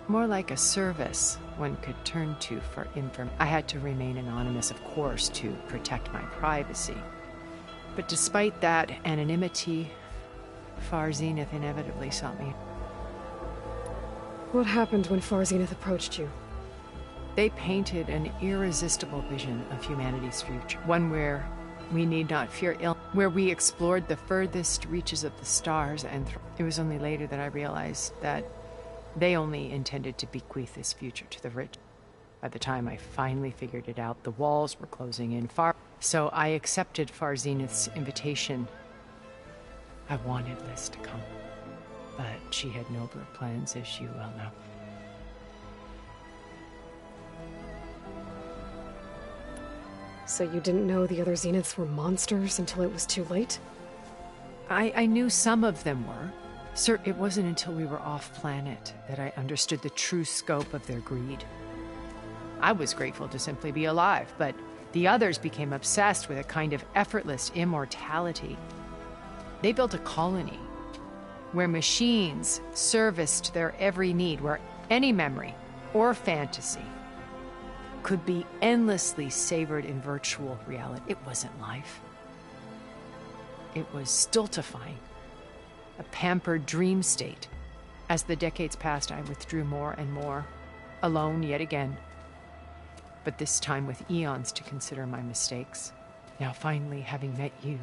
More like a service one could turn to for information. I had to remain anonymous, of course, to protect my privacy. But despite that anonymity, Far Zenith inevitably sought me. What happened when Far Zenith approached you? They painted an irresistible vision of humanity's future. One where we need not fear ill, where we explored the furthest reaches of the stars, and it was only later that I realized that they only intended to bequeath this future to the rich. By the time I finally figured it out, the walls were closing in far. So I accepted Far Zenith's invitation. I wanted Liz to come, but she had nobler plans, as you well know. So you didn't know the other Zeniths were monsters until it was too late? I knew some of them were. Sir, it wasn't until we were off-planet that I understood the true scope of their greed. I was grateful to simply be alive, but the others became obsessed with a kind of effortless immortality. They built a colony where machines serviced their every need, where any memory or fantasy could be endlessly savored in virtual reality. It wasn't life. It was stultifying. A pampered dream state. As the decades passed, I withdrew more and more, alone yet again. But this time with eons to consider my mistakes. Now finally, having met you,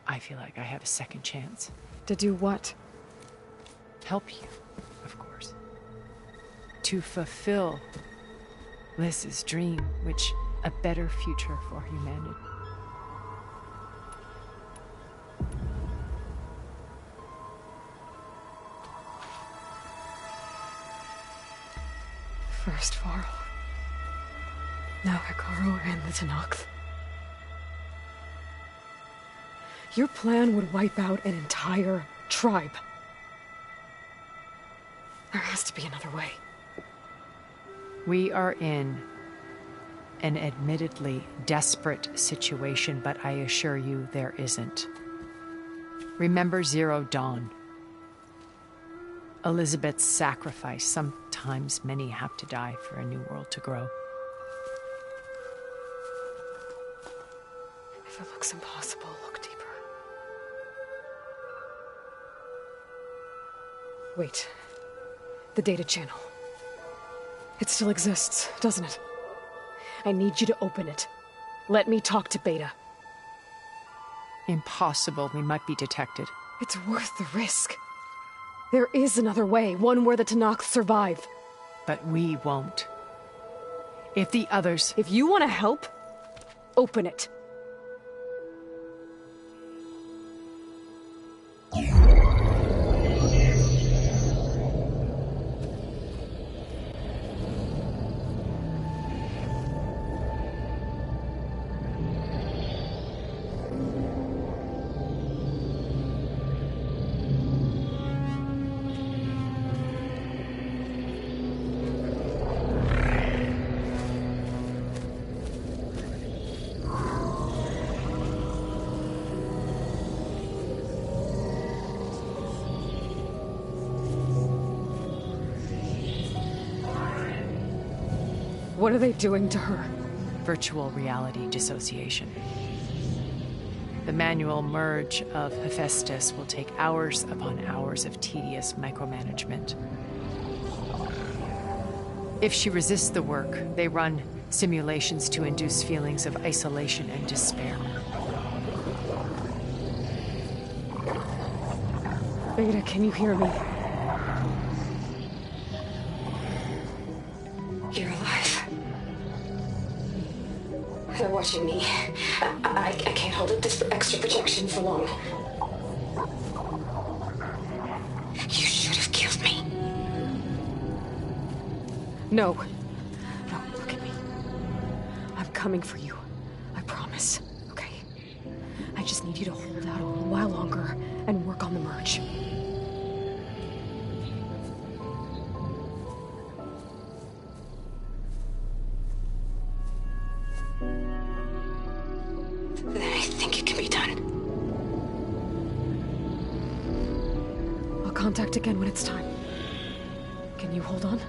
I feel like I have a second chance. To do what? Help you, of course. To fulfill Liz's dream, which a better future for humanity. First Varl, now Hekarro and the Tenakth. Your plan would wipe out an entire tribe. There has to be another way. We are in an admittedly desperate situation, but I assure you there isn't. Remember Zero Dawn. Elizabeth's sacrifice. Sometimes many have to die for a new world to grow. it looks impossible, look deeper. Wait. The data channel. It still exists, doesn't it? I need you to open it. Let me talk to Beta. Impossible. We might be detected. It's worth the risk. There is another way, one where the Tenakth survive. But we won't. If the others... If you want to help, open it. What are they doing to her? Virtual reality dissociation. The manual merge of Hephaestus will take hours upon hours of tedious micromanagement. If she resists the work, they run simulations to induce feelings of isolation and despair. Beta, can you hear me? You're alive. They're watching me. I can't hold up this extra protection for long. You should have killed me. No. No, look at me. I'm coming for you. I promise. Okay? I just need you to hold out a little while longer and work on the merge. Then I think it can be done. I'll contact again when it's time. Can you hold on?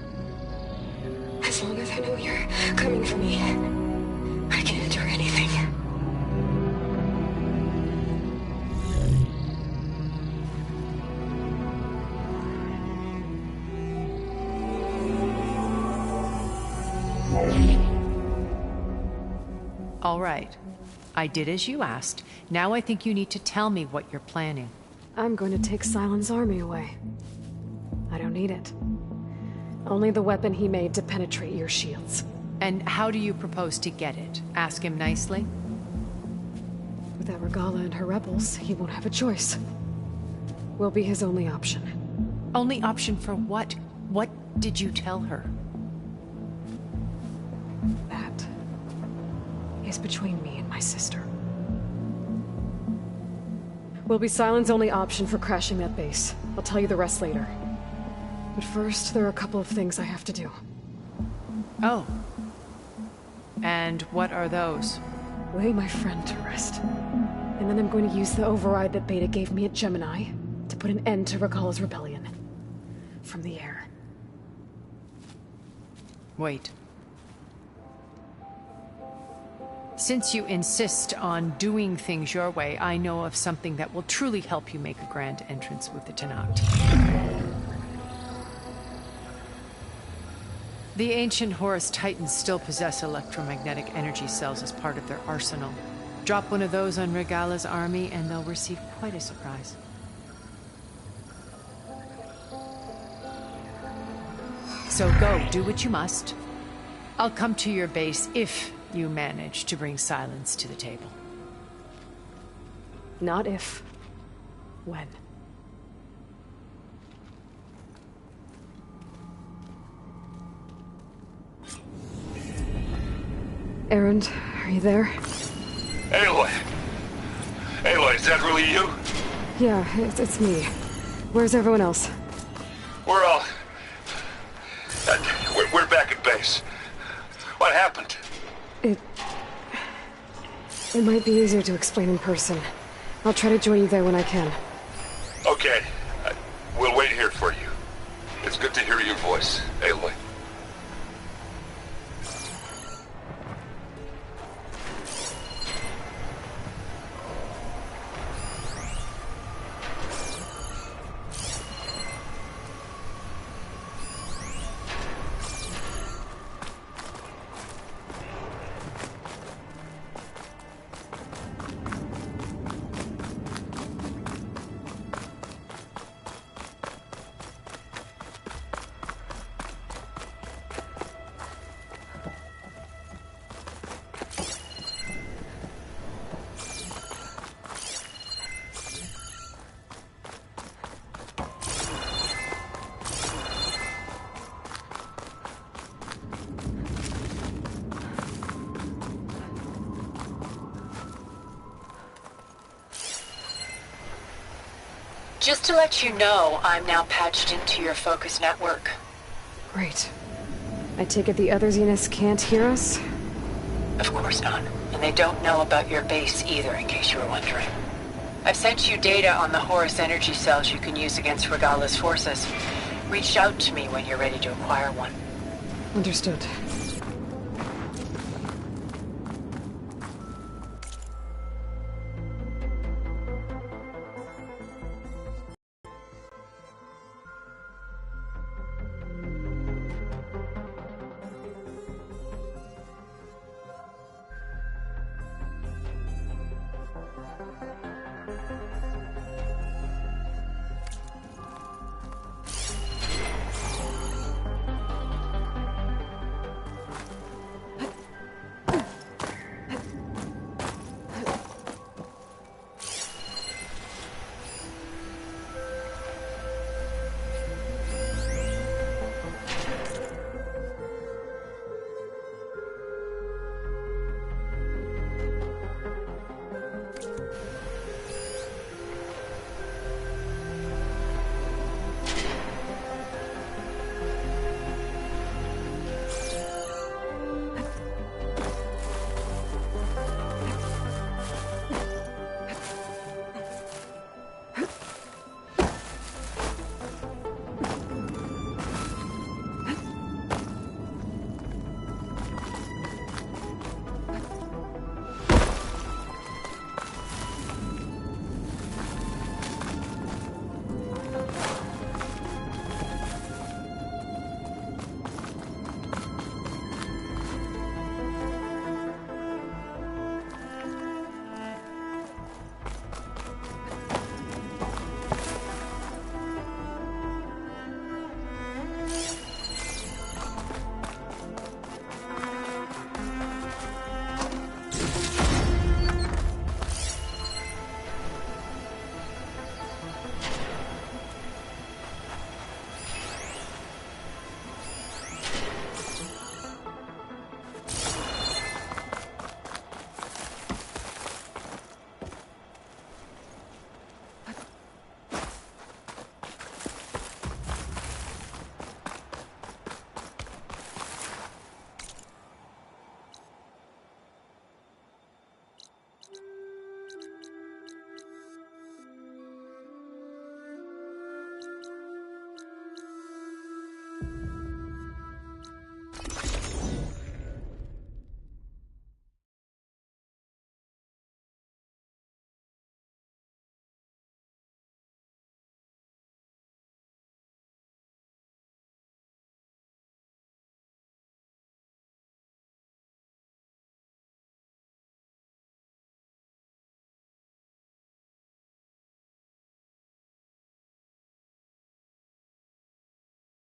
As long as I know you're coming for me, I can endure anything. All right. I did as you asked. Now I think you need to tell me what you're planning. I'm going to take Sylens' army away. I don't need it. Only the weapon he made to penetrate your shields. And how do you propose to get it? Ask him nicely? Without Regalla and her rebels, he won't have a choice. We'll be his only option. Only option for what? What did you tell her? That is between me and my sister. Will be Sylens' only option for crashing that base. I'll tell you the rest later. But first, there are a couple of things I have to do. Oh. And what are those? Lay my friend to rest. And then I'm going to use the override that Beta gave me at Gemini to put an end to Regalla's rebellion. From the air. Wait. Since you insist on doing things your way, I know of something that will truly help you make a grand entrance with the Tenakth. The ancient Horus Titans still possess electromagnetic energy cells as part of their arsenal. Drop one of those on Regalla's army and they'll receive quite a surprise. So go, do what you must. I'll come to your base if you manage to bring Sylens to the table. Not if. When. Erend, are you there? Aloy! Aloy, is that really you? Yeah, it's me. Where's everyone else? We're all... we're back at base. What happened? It might be easier to explain in person. I'll try to join you there when I can. Okay. We'll wait here for you. It's good to hear your voice, Aloy. Just to let you know, I'm now patched into your Focus network. Great. I take it the other Zeniths can't hear us? Of course not. And they don't know about your base either, in case you were wondering. I've sent you data on the Horus energy cells you can use against Regala's forces. Reach out to me when you're ready to acquire one. Understood.